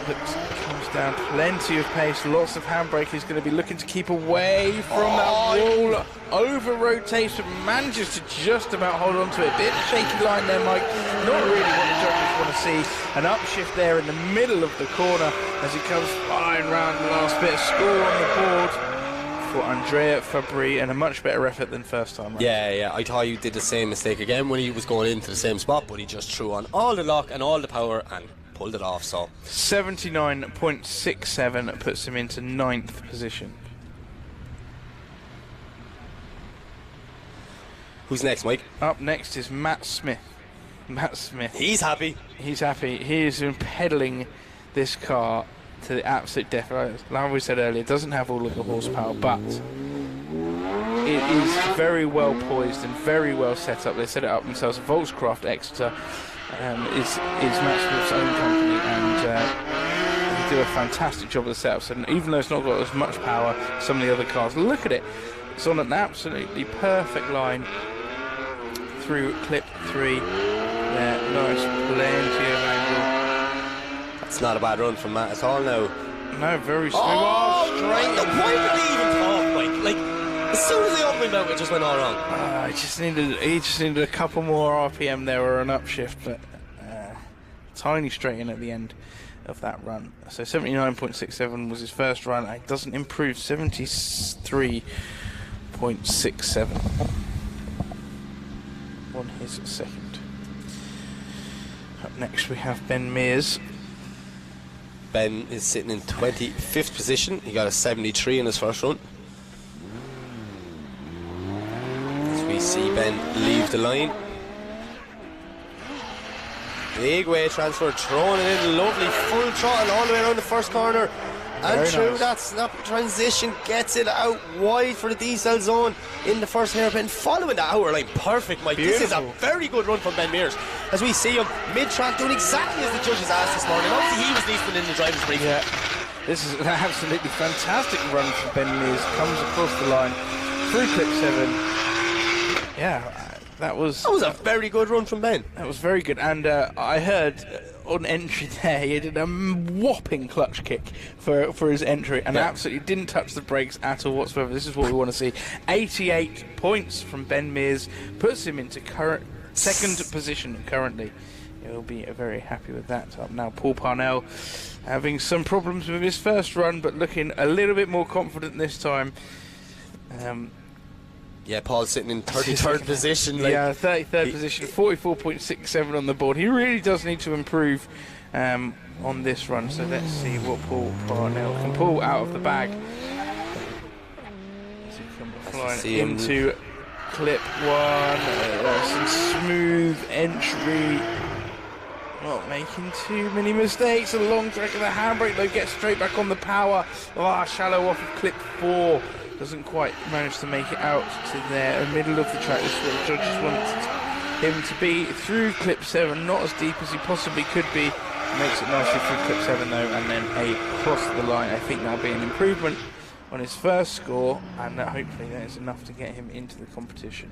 Comes down plenty of pace, lots of handbrake. He's going to be looking to keep away from that wall. Over rotates, but manages to just about hold on to it. Bit shaky line there, Mike. Not really what the judges want to see. An upshift there in the middle of the corner as he comes flying round the last bit. Score on the board for Andrea Fabry, and a much better effort than first time. Right? Yeah, I thought you did the same mistake again when he was going into the same spot, but he just threw on all the lock and all the power and pulled it off. So 79.67 puts him into 9th position. Who's next, Mike? Up next is Matt Smith. Matt Smith. He's happy. He's happy. He has been pedaling this car to the absolute death. Like we said earlier, it doesn't have all of the horsepower, but it is very well poised and very well set up. They set it up themselves. Volkscraft Exeter is Matt Smith's own company, and they do a fantastic job of the setup. So even though it's not got as much power as some of the other cars, look at it. It's on an absolutely perfect line through clip 3. There, nice, plenty of angle. That's not a bad run from Matt at all now. No, very smooth. Straight. Why did he even talk, Mike? Like, as soon as they opened out, it just went all wrong. He just needed a couple more RPM there, or an upshift, but tiny straight in at the end of that run. So 79.67 was his first run. It doesn't improve. 73.67 on his second. Up next we have Ben Mears. Ben is sitting in 25th position. He got a 73 in his first run. As we see Ben leave the line. Big way transfer, throwing it in, lovely full throttle all the way around the first corner. And Very through nice. that snap transition, gets it out wide for the D-cell zone in the first hairpin, following the hour line. Perfect, Mike. Beautiful. This is a very good run from Ben Mears. As we see him mid-track doing exactly as the judges asked this morning. Obviously he was leading in the driver's briefing. Yeah, this is an absolutely fantastic run from Ben Mears. Comes across the line through clip 7. Yeah, that was a very good run from Ben. That was very good, and I heard on entry there he did a whopping clutch kick for his entry, and absolutely didn't touch the brakes at all whatsoever. This is what we want to see. 88 points from Ben Mears puts him into second position currently. He'll be very happy with that. Up now, Paul Parnell having some problems with his first run, but looking a little bit more confident this time. Yeah, Paul's sitting in 33rd position. Like, yeah, 33rd position, 44.67 on the board. He really does need to improve on this run. So let's see what Paul Parnell can pull out of the bag. As he comes flying into clip 1. Some smooth entry. Not making too many mistakes. A long track of the handbrake though, gets straight back on the power. Shallow off of clip 4. Doesn't quite manage to make it out to the middle of the track. This is what the judges wanted him to be through clip 7, not as deep as he possibly could be. Makes it nicely through clip 7 though, and then across the line. I think that'll be an improvement on his first score, and hopefully that is enough to get him into the competition.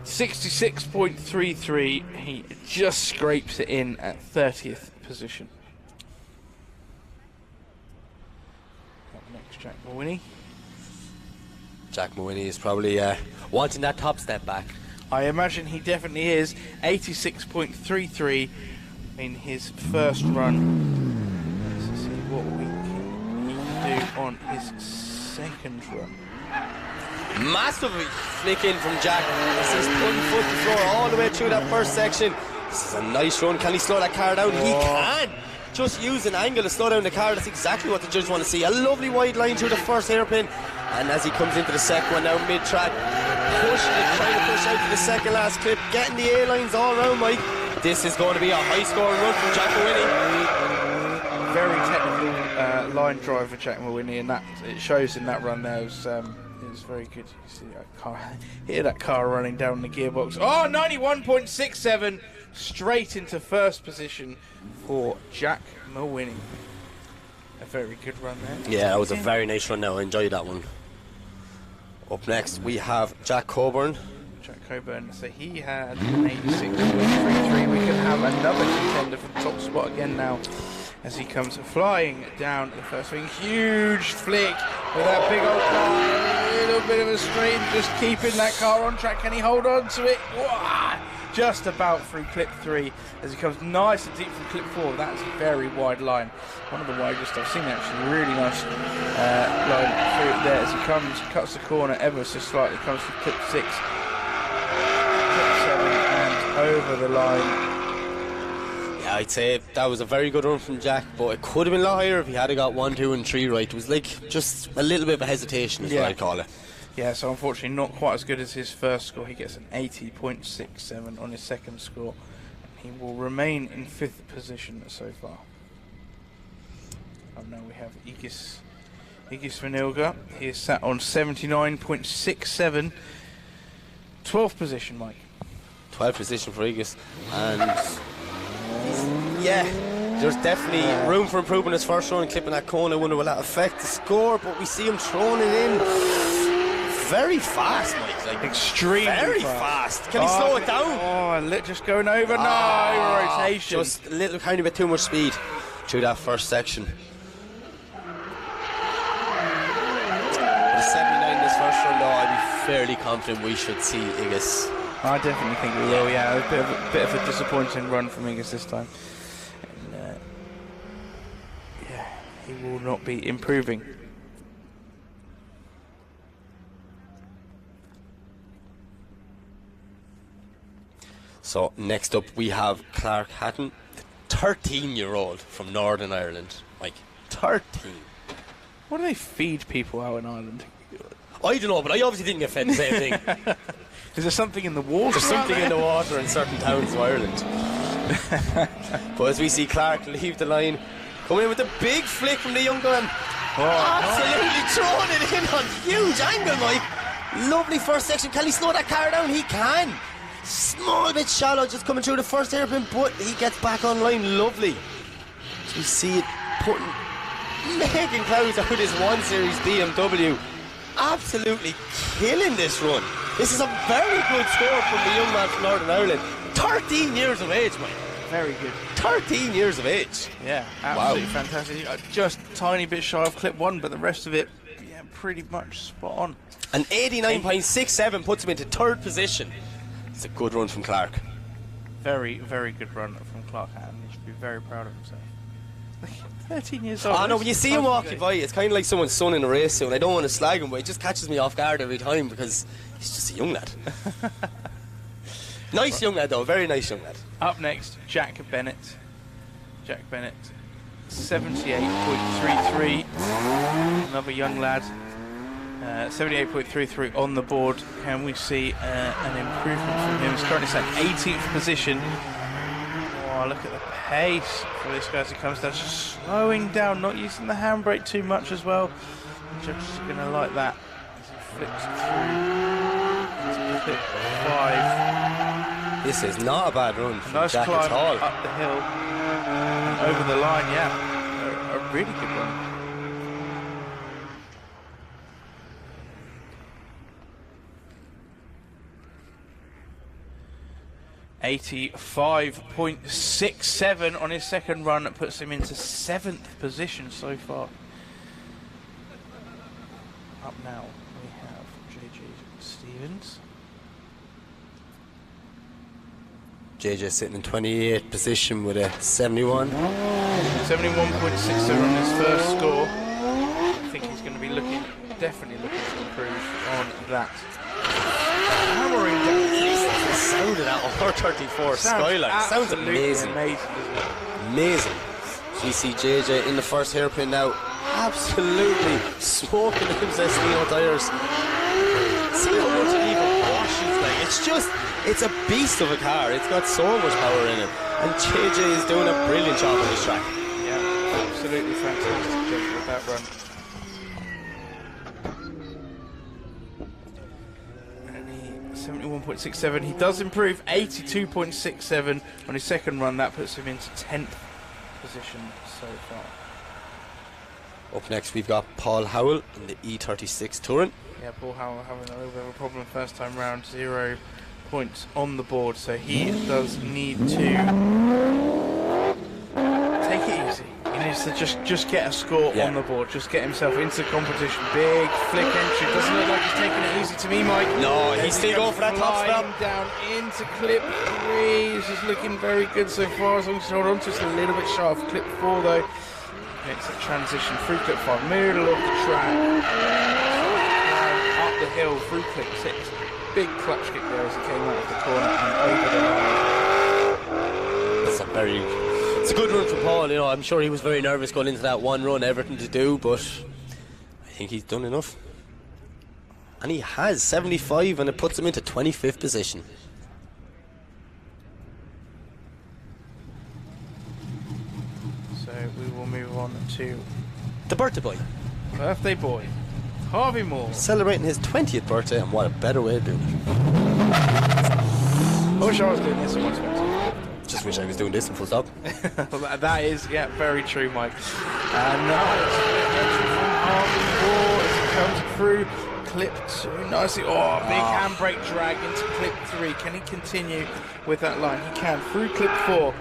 66.33, he just scrapes it in at 30th position. Up next, Jack Mawhinney. Jack Mawhinney is probably wanting that top step back. I imagine he definitely is. 86.33 in his first run. Let's see what he can do on his second run. Massive flick in from Jack. This is putting foot to floor all the way through that first section. This is a nice run. Can he slow that car down? He can. Just use an angle to slow down the car. That's exactly what the judges want to see. A lovely wide line through the first hairpin. And as he comes into the second one now mid-track, pushing it, trying to push out to the second last clip, getting the A-lines all around, Mike. This is going to be a high-scoring run from Jack Mawhinney. Very technical line driver, Jack Mawhinney, and that it shows in that run there. It was very good. You see that car, hear that car running down the gearbox. 91.67, straight into first position for Jack Mawhinney. A very good run there. Yeah, that was a very nice run now. I enjoyed that one. Up next, we have Jack Coburn. Jack Coburn, so he had an 86.33. We can have another contender for the top spot again now as he comes flying down the first swing. Huge flick with that big old car. A little bit of a strain, just keeping that car on track. Can he hold on to it? Whoa! Just about through clip 3 as he comes nice and deep from clip 4. That's a very wide line. One of the widest I've seen actually. Really nice line through it there as he comes, cuts the corner ever so slightly, comes from clip 6, clip 7 and over the line. Yeah, I'd say that was a very good run from Jack, but it could have been a lot higher if he had got 1, 2 and 3 right. It was like just a little bit of a hesitation is what I'd call it. Yeah, so unfortunately not quite as good as his first score. He gets an 80.67 on his second score. He will remain in 5th position so far. Now we have Igis Vanilga. He is sat on 79.67. 12th position, Mike. 12th position for Igis. And yeah, there's definitely room for improvement his first run, clipping that corner. I wonder will that affect the score, but we see him throwing it in very fast, Mike. Like extremely very fast. Can he slow it down? Just going over. No, rotation. Just a little tiny bit too much speed through that first section. With a 79 this first run, though, I'd be fairly confident we should see Igis. I definitely think we will. Yeah, a bit of a disappointing run from Igis this time. And, yeah, he will not be improving. So next up we have Clark Hatton, the 13-year-old from Northern Ireland. Like 13. What do they feed people out in Ireland? I don't know, but I obviously didn't get fed the same thing. Is there something in the water? There's something in the water in certain towns of Ireland. But as we see Clark leave the line, coming in with a big flick from the young gun. Absolutely throwing it in on huge angle, Mike. Lovely first section. Can he slow that car down? He can. Small bit shallow, just coming through the first hairpin, but he gets back online. Lovely. So we see it making clouds out his 1 Series BMW. Absolutely killing this run. This is a very good score from the young man from Northern Ireland. 13 years of age, Mike. Very good. 13 years of age. Yeah, absolutely fantastic. Just a tiny bit shy of clip 1, but the rest of it, yeah, pretty much spot on. An 89.67 puts him into 3rd position. It's a good run from Clark. Very, very good run from Clark Hatton. He should be very proud of himself. 13 years old. I know, when you see him walking by, it's kind of like someone's son in a race suit. I don't want to slag him, but he just catches me off guard every time because he's just a young lad. Nice young lad, though. Very nice young lad. Up next, Jack Bennett. Jack Bennett, 78.33. Another young lad. 78.33 on the board. Can we see an improvement from him? He's currently set 18th position. Oh, look at the pace for this guy as he comes down. Just slowing down, not using the handbrake too much as well. The judges are going to like that as he flips through into clip 5. This is not a bad run from Nice Jack climb at all. up the hill and over the line, yeah. A really good run. .67 on his second run. That puts him into 7th position so far. Up now we have JJ Stevens. JJ sitting in 28th position with a 71. 71.67 on his first score. I think he's going to be definitely looking to improve on that. Hammering down. The sound of that R34 Skyline sounds amazing. Amazing. So you see JJ in the first hairpin now, absolutely smoking himself steel tires. See how much it even washes like. It's a beast of a car. It's got so much power in it. And JJ is doing a brilliant job on this track. Yeah, absolutely fantastic job with that run. 71.67. He does improve. 82.67 on his second run. That puts him into 10th position so far. Up next we've got Paul Howell in the E36 Touring. Yeah, Paul Howell having a little bit of a problem first time round. 0 points on the board, so he does need to take it easy. He needs to just get a score on the board, just get himself into the competition. Big flick entry. Doesn't look like he's taking it easy to me, Mike. No, he's still going for that top step. Down into clip 3. He's just looking very good so far, as long as he hold on to. Just a little bit shy of clip 4 though. Makes a transition through clip 5, middle of the track, up the hill through clip 6. Big clutch kick there as he came out of the corner and over the line. It's a good run from Paul. You know, I'm sure he was very nervous going into that one run, everything to do, but I think he's done enough. And he has 75, and it puts him into 25th position. So we will move on to The birthday boy. birthday boy, Harvey Moore. Celebrating his 20th birthday, and what a better way of doing it. I wish I was doing this in 120. Just wish I was doing this in full stop. That is, yeah, very true, Mike. And now it's from Harvey Moore as he comes through clip 2 nicely. Oh, big handbrake drag into clip 3. Can he continue with that line? He can. Through clip 4.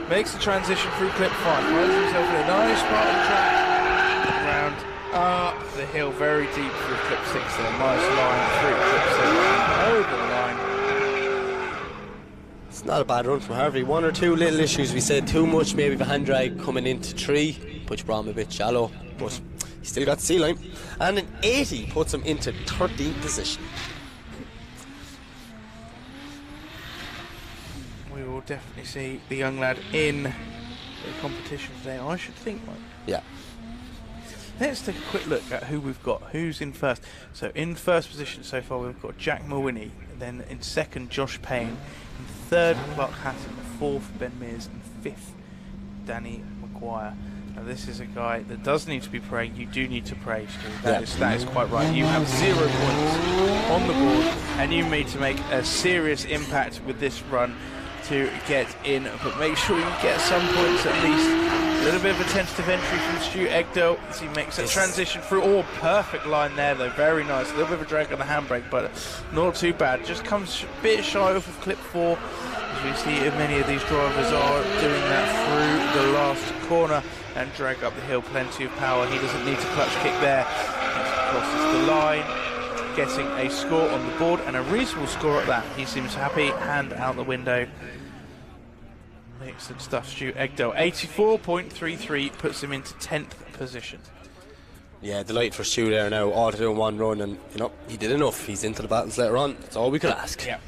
Makes the transition through clip 5. Finds himself in a nice part of the track. Round up the hill, very deep through clip 6 there. Nice line through clip 7. Over the line. It's not a bad run from Harvey. One or two little issues. We said too much, maybe the hand drag coming into 3, which brought him a bit shallow, but he still got the C-line. And an 80 puts him into 13th position. We will definitely see the young lad in the competition today, I should think, Mike. Yeah. Let's take a quick look at who we've got. Who's in first? So in first position so far we've got Jack Mulwiney, then in second Josh Payne, in third Clark Hatton, fourth Ben Mears, and fifth Danny Maguire. Now this is a guy that does need to be praised. You do need to praise, Stu. That is quite right. You have 0 points on the board, and you need to make a serious impact with this run to get in, but make sure you get some points at least. A little bit of a tentative entry from Stu Egdell as he makes a transition through. Oh, perfect line there though, very nice. A little bit of a drag on the handbrake, but not too bad. Just comes a bit shy off of clip 4, as we see many of these drivers are doing that through the last corner and drag up the hill. Plenty of power. He doesn't need to clutch kick there. As he crosses the line, getting a score on the board, and a reasonable score at that. He seems happy, hand out the window. Excellent stuff, Stu Egdell. 84.33 puts him into 10th position. Yeah, delighted for Stu there now, all to do in one run, and you know, he did enough. He's into the battles later on. That's all we could ask. Yeah.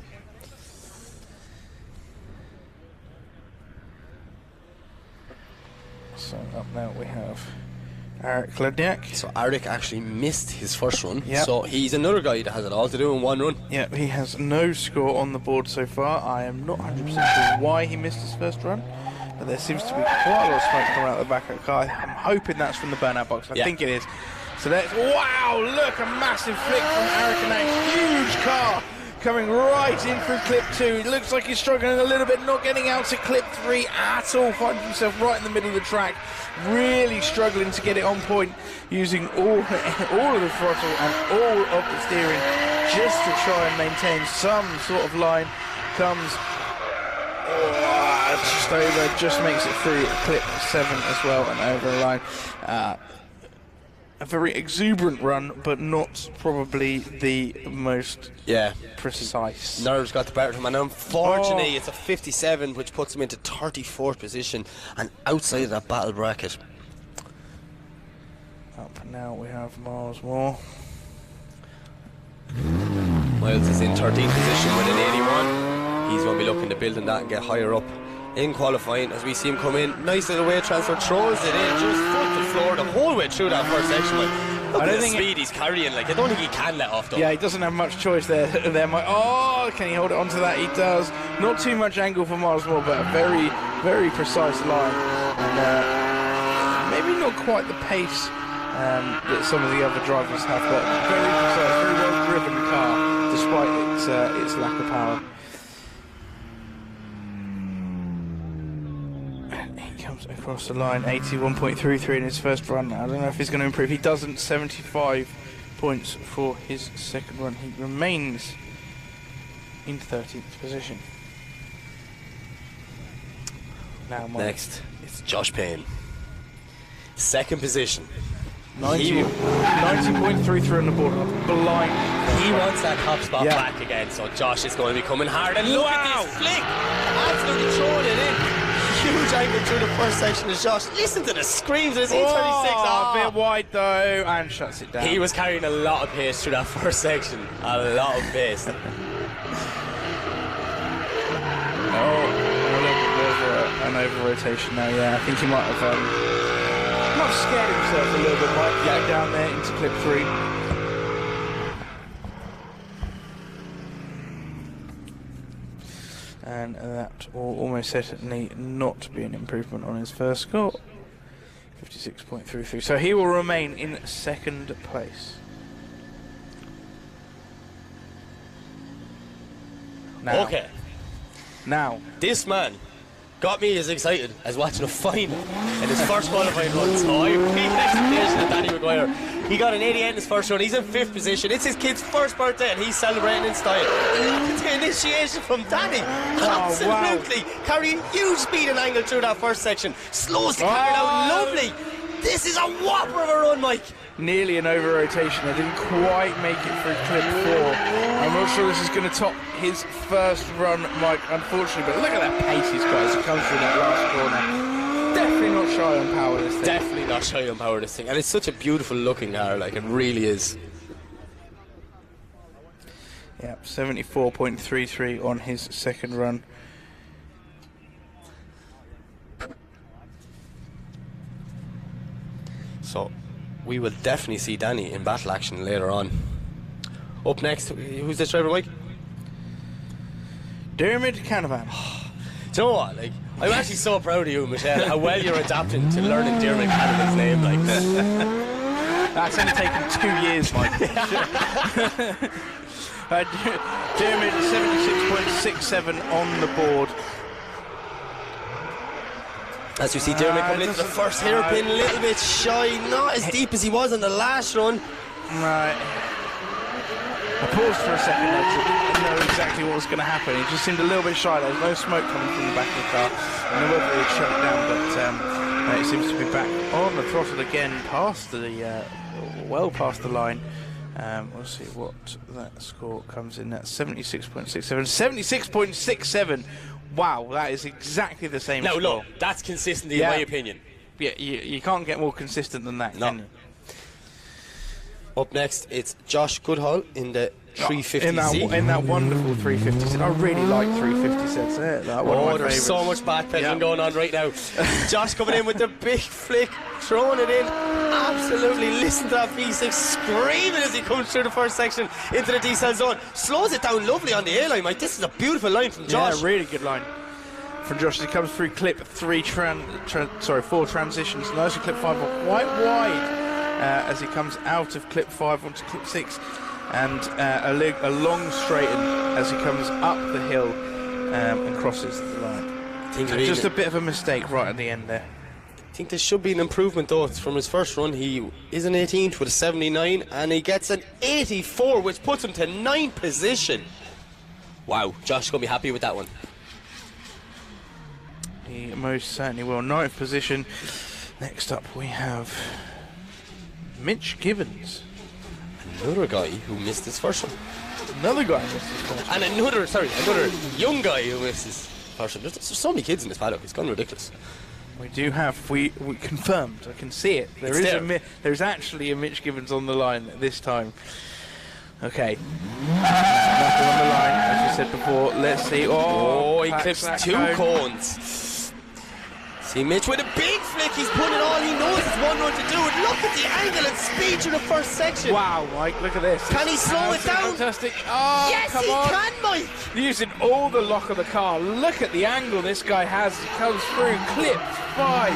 So up now we have Eric Kledniak. So Eric actually missed his first run. Yep. So he's another guy that has it all to do in one run. Yeah, he has no score on the board so far. I am not 100% sure why he missed his first run, but there seems to be quite a lot of smoke coming out the back of the car. I'm hoping that's from the burnout box. I think it is. So that's, wow, look, a massive flick from Eric and a huge car coming right in through clip 2. It looks like he's struggling a little bit, not getting out to clip 3 at all. Finds himself right in the middle of the track, really struggling to get it on point, using all of the throttle and all of the steering just to try and maintain some sort of line. Comes just over, just makes it through clip 7 as well and over the line. A very exuberant run, but not probably the most precise. Nerves got the better of him, and unfortunately it's a 57, which puts him into 34th position and outside of that battle bracket. Up now we have Miles Moore. Miles is in 13th position with an 81. He's going to be looking to build on that and get higher up in qualifying as we see him come in. Nice little weight transfer, throws it in, just foot to floor the whole way through that first section. Look at the speed he's carrying. Like, I don't think he can let off though. Yeah, he doesn't have much choice there. Can he hold it onto that? He does. Not too much angle for Miles Moore, but a very, very precise line. And maybe not quite the pace that some of the other drivers have, but very precise, very well driven car, despite its lack of power. Comes across the line, 81.33 in his first run. I don't know if he's going to improve. He doesn't. 75 points for his second run. He remains in 13th position. Now, next, it's Josh Payne. Second position. 90.33 on the board. Blind. He wants that top spot back again, so Josh is going to be coming hard. And look at this flick! Absolutely throwing it in. Huge angle through the first section of Josh. Listen to the screams. There's E36 a bit wide though, and shuts it down. He was carrying a lot of pace through that first section. A lot of pace. An over rotation now. Yeah, I think he might have scared himself a little bit. Might get down there into clip 3. And that will almost certainly not be an improvement on his first score. 56.33. So he will remain in second place. Now, this man got me as excited as watching a final in his first qualifying run. So I repeat expectation of Danny Maguire. He got an 88 in his first run. He's in 5th position. It's his kid's first birthday and he's celebrating in style. Look at the initiation from Danny. Absolutely carrying huge speed and angle through that first section. Slows the car down. Lovely. This is a whopper of a run, Mike. Nearly an over rotation. I didn't quite make it through clip 4. I'm not sure this is going to top his first run, Mike, unfortunately. But look at that pace he's got as he comes through that last corner. Definitely not shy on power, this thing. Definitely not shy on power, this thing. And it's such a beautiful looking car, like, it really is. Yeah, 74.33 on his second run. So we will definitely see Danny in battle action later on. Up next, who's this driver, Mike? Dermot Canavan. Do you know what? Like, I'm actually so proud of you, Michelle, how well you're adapting to learning Dermot Canavan's name. Like, that's only taken 2 years, Mike. Dermot 76.67 on the board. As you see Dermot coming into the first hairpin, a little bit shy, not as deep as he was in the last run. Right. I paused for a second there to know exactly what was going to happen. He just seemed a little bit shy. There was no smoke coming from the back of the car. I don't know whether he'd shut it down, but it seems to be back on the throttle again, past the well past the line. We'll see what that score comes in at. 76.67. 76.67. Wow, that is exactly the same Now, score. look, that's consistency in my opinion. Yeah, you can't get more consistent than that, can you? Up next, it's Josh Goodhall in the 350C. In that wonderful 350 set. I really like 350 sets. There's so much backpedaling going on right now. Josh coming in with the big flick, throwing it in. Absolutely, listen to that V6 screaming as he comes through the first section into the decel zone. Slows it down lovely on the A-line, mate. This is a beautiful line from Josh. Yeah, really good line from Josh. He comes through clip 4 transitions. Nicely clip 5 quite wide as he comes out of clip 5 onto clip 6. And a long straighten as he comes up the hill and crosses the line. Just a bit of a mistake right at the end there. I think there should be an improvement though. From his first run, he is an 18th with a 79, and he gets an 84, which puts him to 9th position. Wow, Josh is going to be happy with that one. He most certainly will. 9th position. Next up we have Mitch Gibbons. Another guy who missed his first one. Another guy who missed his first one. And another young guy who missed his first one. There's so many kids in this paddock, it's gone ridiculous. We do have, we confirmed, I can see it. There's actually a Mitch Gibbons on the line this time. Okay. Nothing on the line, as you said before. Let's see. Oh, he clips 2 cones. See Mitch with a big flick. He's putting it all he knows is one run to do it. Look at the angle and speed through the first section. Wow, Mike, look at this. Can he slow it down? Fantastic. Oh, yes, come he on. can, Mike. Using all the lock of the car. Look at the angle this guy has. He comes through, clip 5.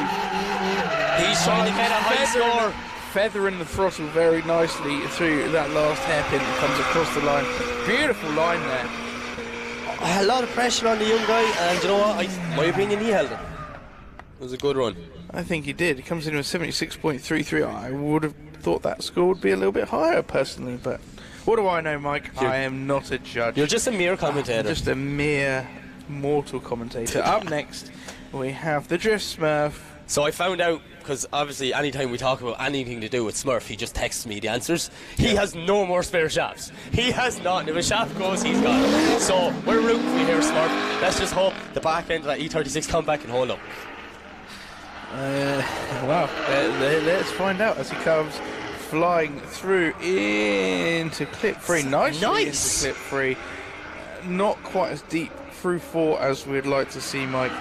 He's trying to get a high score. Feathering the throttle very nicely through that last hairpin that comes across the line. Beautiful line there. A lot of pressure on the young guy, and you know what? In my opinion, he held it. It was a good run. I think he did. He comes in with 76.33. I would have thought that score would be a little bit higher personally, but what do I know, Mike? I am not a judge. You're just a mere commentator. Just a mere mortal commentator. Up next, we have the Drift Smurf. So I found out, because obviously anytime we talk about anything to do with Smurf, he just texts me the answers. He has no more spare shafts. He has not. If a shaft goes, he's gone. So we're rooting for you here, Smurf. Let's just hope the back end of that E36 come back and hold up. Wow, let's find out as he comes flying through into clip 3. Nice. Into clip 3. Not quite as deep through 4 as we'd like to see, Mike.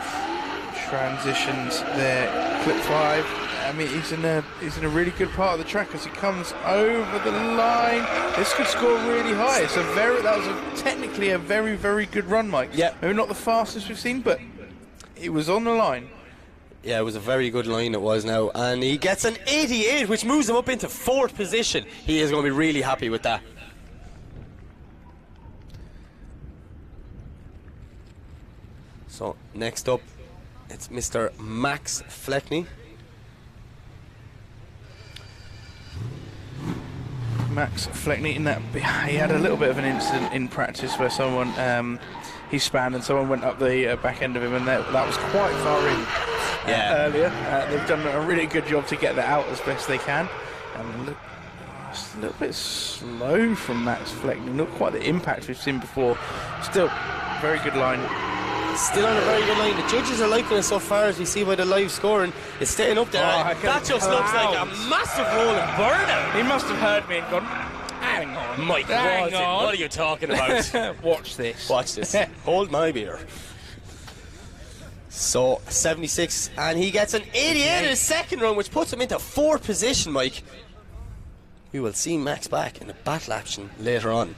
Transitions there. Clip 5. I mean, he's in a really good part of the track as he comes over the line. This could score really high. That was technically a very, very good run, Mike. Yeah. Maybe not the fastest we've seen, but it was on the line. Yeah, it was a very good line it was now. And he gets an 88, which moves him up into 4th position. He is going to be really happy with that. So, next up, it's Mr. Max Fleckney. Max Fleckney, he had a little bit of an incident in practice where someone he spanned and someone went up the back end of him, and that was quite far in earlier. They've done a really good job to get that out as best they can. It's a little bit slow from Max Fleckney, not quite the impact we've seen before. Still, very good line. Still on a very good line. The judges are liking it so far, as we see by the live scoring. It's staying up there. That just looks like a massive rolling burnout. He must have heard me and gone, hang on, Mike, hang on. What are you talking about? Watch this. Watch this. Hold my beer. So, 76, and he gets an 88 in his second run, which puts him into 4th position, Mike. We will see Max back in the battle action later on.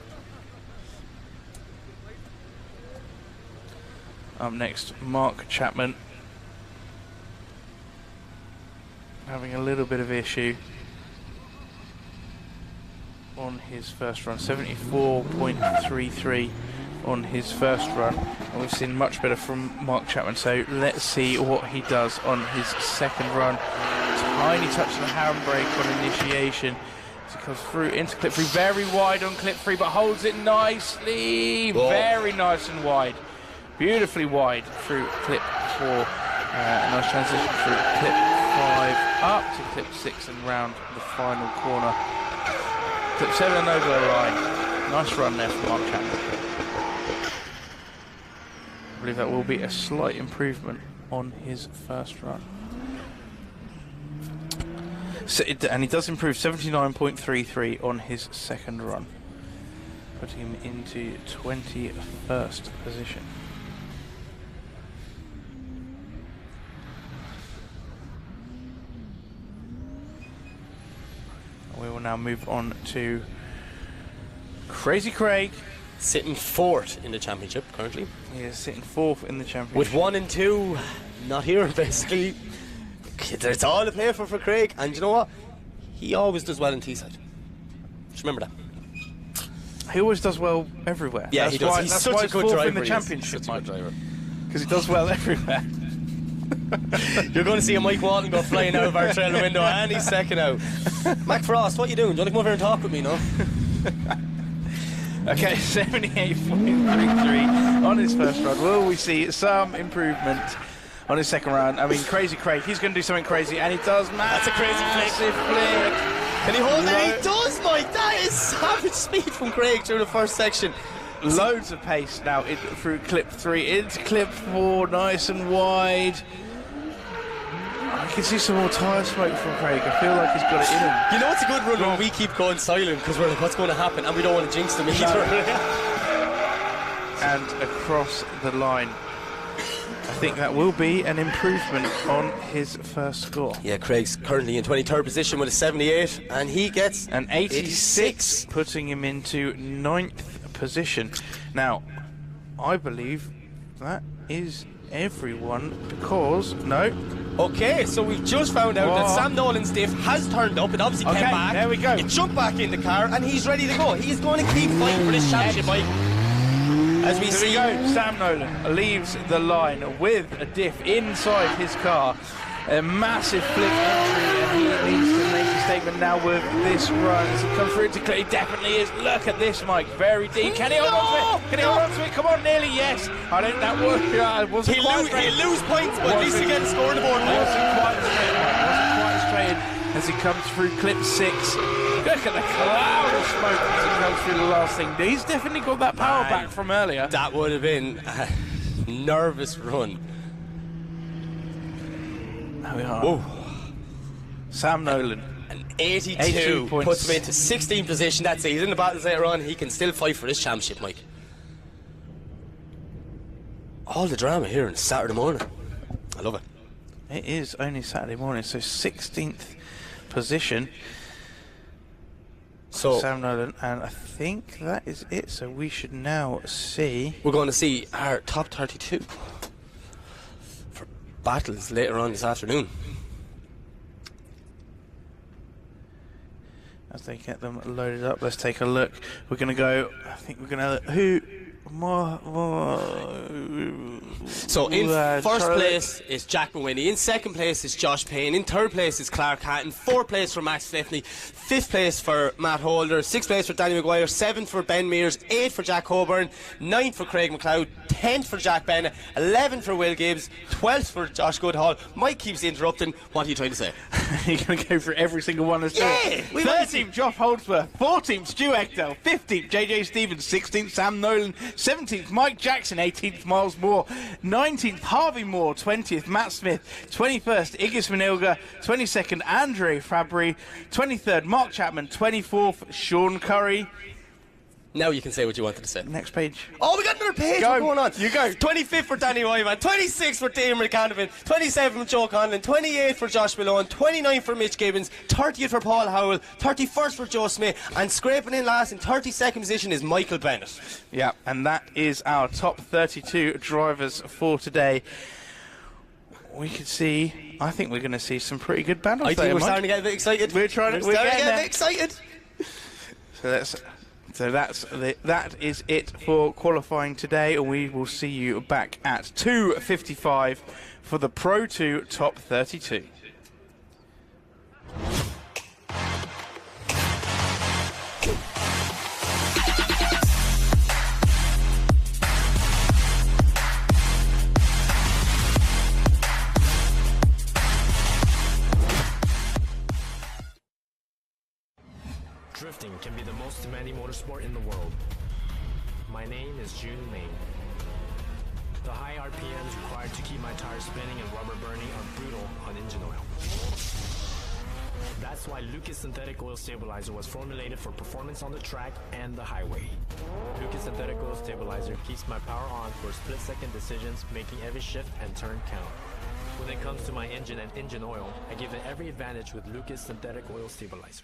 Up next, Mark Chapman. Having a little bit of issue on his first run. 74.33 on his first run. And we've seen much better from Mark Chapman. So let's see what he does on his second run. Tiny touch of the handbrake on initiation. As he comes through into clip 3. Very wide on clip 3, but holds it nicely. Whoa. Very nice and wide. Beautifully wide through clip 4. Nice transition through clip 5 up to clip 6 and round the final corner. Clip 7 and over the line. Nice run there from Mark Chapman. I believe that will be a slight improvement on his first run. So and he does improve 79.33 on his second run, putting him into 21st position. We will now move on to Crazy Craig. Sitting 4th in the championship currently. He is sitting 4th in the championship. With 1 and 2 not here, basically. It's all to play for Craig. And you know what? He always does well in Teesside. Just remember that. He always does well everywhere. Yeah, that's he does. Why, He's that's such why a he's good fourth driver. in the championship, Such a good driver. Because he does well everywhere. You're going to see a Mike Walton go flying out of our trailer window and he's second out. Mac Frost, what are you doing? Do you want to come over and talk with me, no? Okay, 78.33 on his first run. Will we see some improvement on his second round? I mean, Crazy Craig, he's going to do something crazy, and he does. That's a crazy flick. Can he hold it? He does, Mike. That is savage speed from Craig through the first section. Loads of pace now through clip 3 into clip 4, nice and wide. I can see some more tyre smoke from Craig. I feel like he's got it in him. You know it's a good run when we keep going silent because we're like, what's going to happen? And we don't want to jinx them either. And across the line. I think that will be an improvement on his first score. Yeah, Craig's currently in 23rd position with a 78, and he gets an 86, putting him into 9th position. Now, I believe that is everyone because no. Okay, so we've just found out that Sam Nolan's diff has turned up. It obviously came back. There we go. It jumped back in the car, and he's ready to go. He's going to keep fighting for this championship, Mike. As we see, Sam Nolan leaves the line with a diff inside his car. A massive flip entry, and he needs to make a statement now with this run as he comes through to clear. He definitely is. Look at this, Mike. Very deep. Can he hold on to it? Can he hold on to it? Come on, nearly, yes. I think that was. Wasn't quite straight. He'll lose points, but at least he gets scored the board. Wasn't quite straight. Wasn't quite straight as he comes through clip 6. Look at the cloud of smoke as he comes through the last thing. He's definitely got that power back from earlier. That would have been a nervous run. There we are. Whoa. Sam Nolan. An 82 puts him into 16th position. That's it. He's in the battles later on. He can still fight for this championship, Mike. All the drama here on Saturday morning. I love it. It is only Saturday morning, so 16th position. So Sam Nolan, and I think that is it. So we should now see. We're going to see our top 32 for battles later on this afternoon. As they get them loaded up, let's take a look. We're going to go. I think we're going to who. So in first place is Jack Mawhinney, in second place is Josh Payne, in third place is Clark Hatton, fourth place for Max Fliffney, fifth place for Matt Holder, sixth place for Danny Maguire, seventh for Ben Mears, eighth for Jack Coburn, ninth for Craig McLeod, 10th for Jack Bennett, 11th for Will Gibbs, 12th for Josh Goodhall. Mike keeps interrupting. What are you trying to say? You're going to go for every single one as well. Yeah! 13th, Geoff Holdsworth. 14th, Stu Ekdal. 15th, JJ Stevens. 16th, Sam Nolan. 17th, Mike Jackson. 18th, Miles Moore. 19th, Harvey Moore. 20th, Matt Smith. 21st, Igis Manilga. 22nd, Andre Fabry. 23rd, Mark Chapman. 24th, Sean Curry. Now you can say what you wanted to say. Next page. Oh, we got another page. Go. What's going on? You go. 25th for Danny Wyman, 26th for Damon McCanavan, 27th for Joe Conlon, 28th for Josh Malone, 29th for Mitch Gibbons, 30th for Paul Howell, 31st for Joe Smith, and scraping in last in 32nd position is Michael Bennett. Yeah, and that is our top 32 drivers for today. We could see, I think we're going to see some pretty good battles. I think we're starting to get a bit excited. We're starting to get a bit excited. So that is it for qualifying today, and we will see you back at 2:55 for the Pro 2 Top 32. Drifting can be the most demanding motorsport in the world. My name is Jun Main. The high RPMs required to keep my tires spinning and rubber burning are brutal on engine oil. That's why Lucas Synthetic Oil Stabilizer was formulated for performance on the track and the highway. Lucas Synthetic Oil Stabilizer keeps my power on for split-second decisions, making every shift and turn count. When it comes to my engine and engine oil, I give it every advantage with Lucas Synthetic Oil Stabilizer.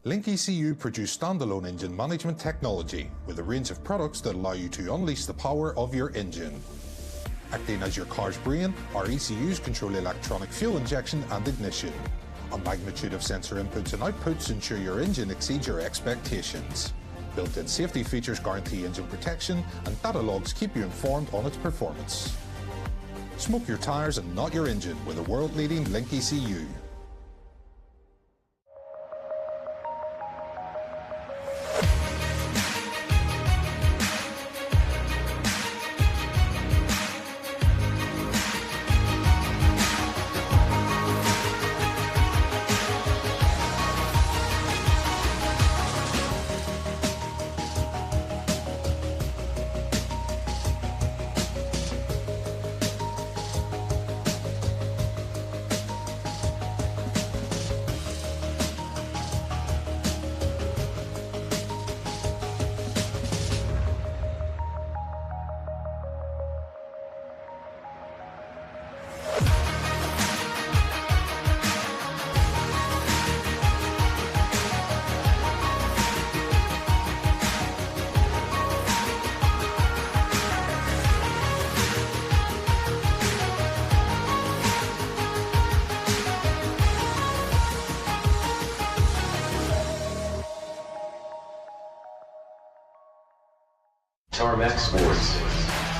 Link ECU produce standalone engine management technology with a range of products that allow you to unleash the power of your engine. Acting as your car's brain, our ECUs control electronic fuel injection and ignition. A magnitude of sensor inputs and outputs ensure your engine exceeds your expectations. Built-in safety features guarantee engine protection, and data logs keep you informed on its performance. Smoke your tyres and not your engine with a world-leading Link ECU. Tarmac Sports.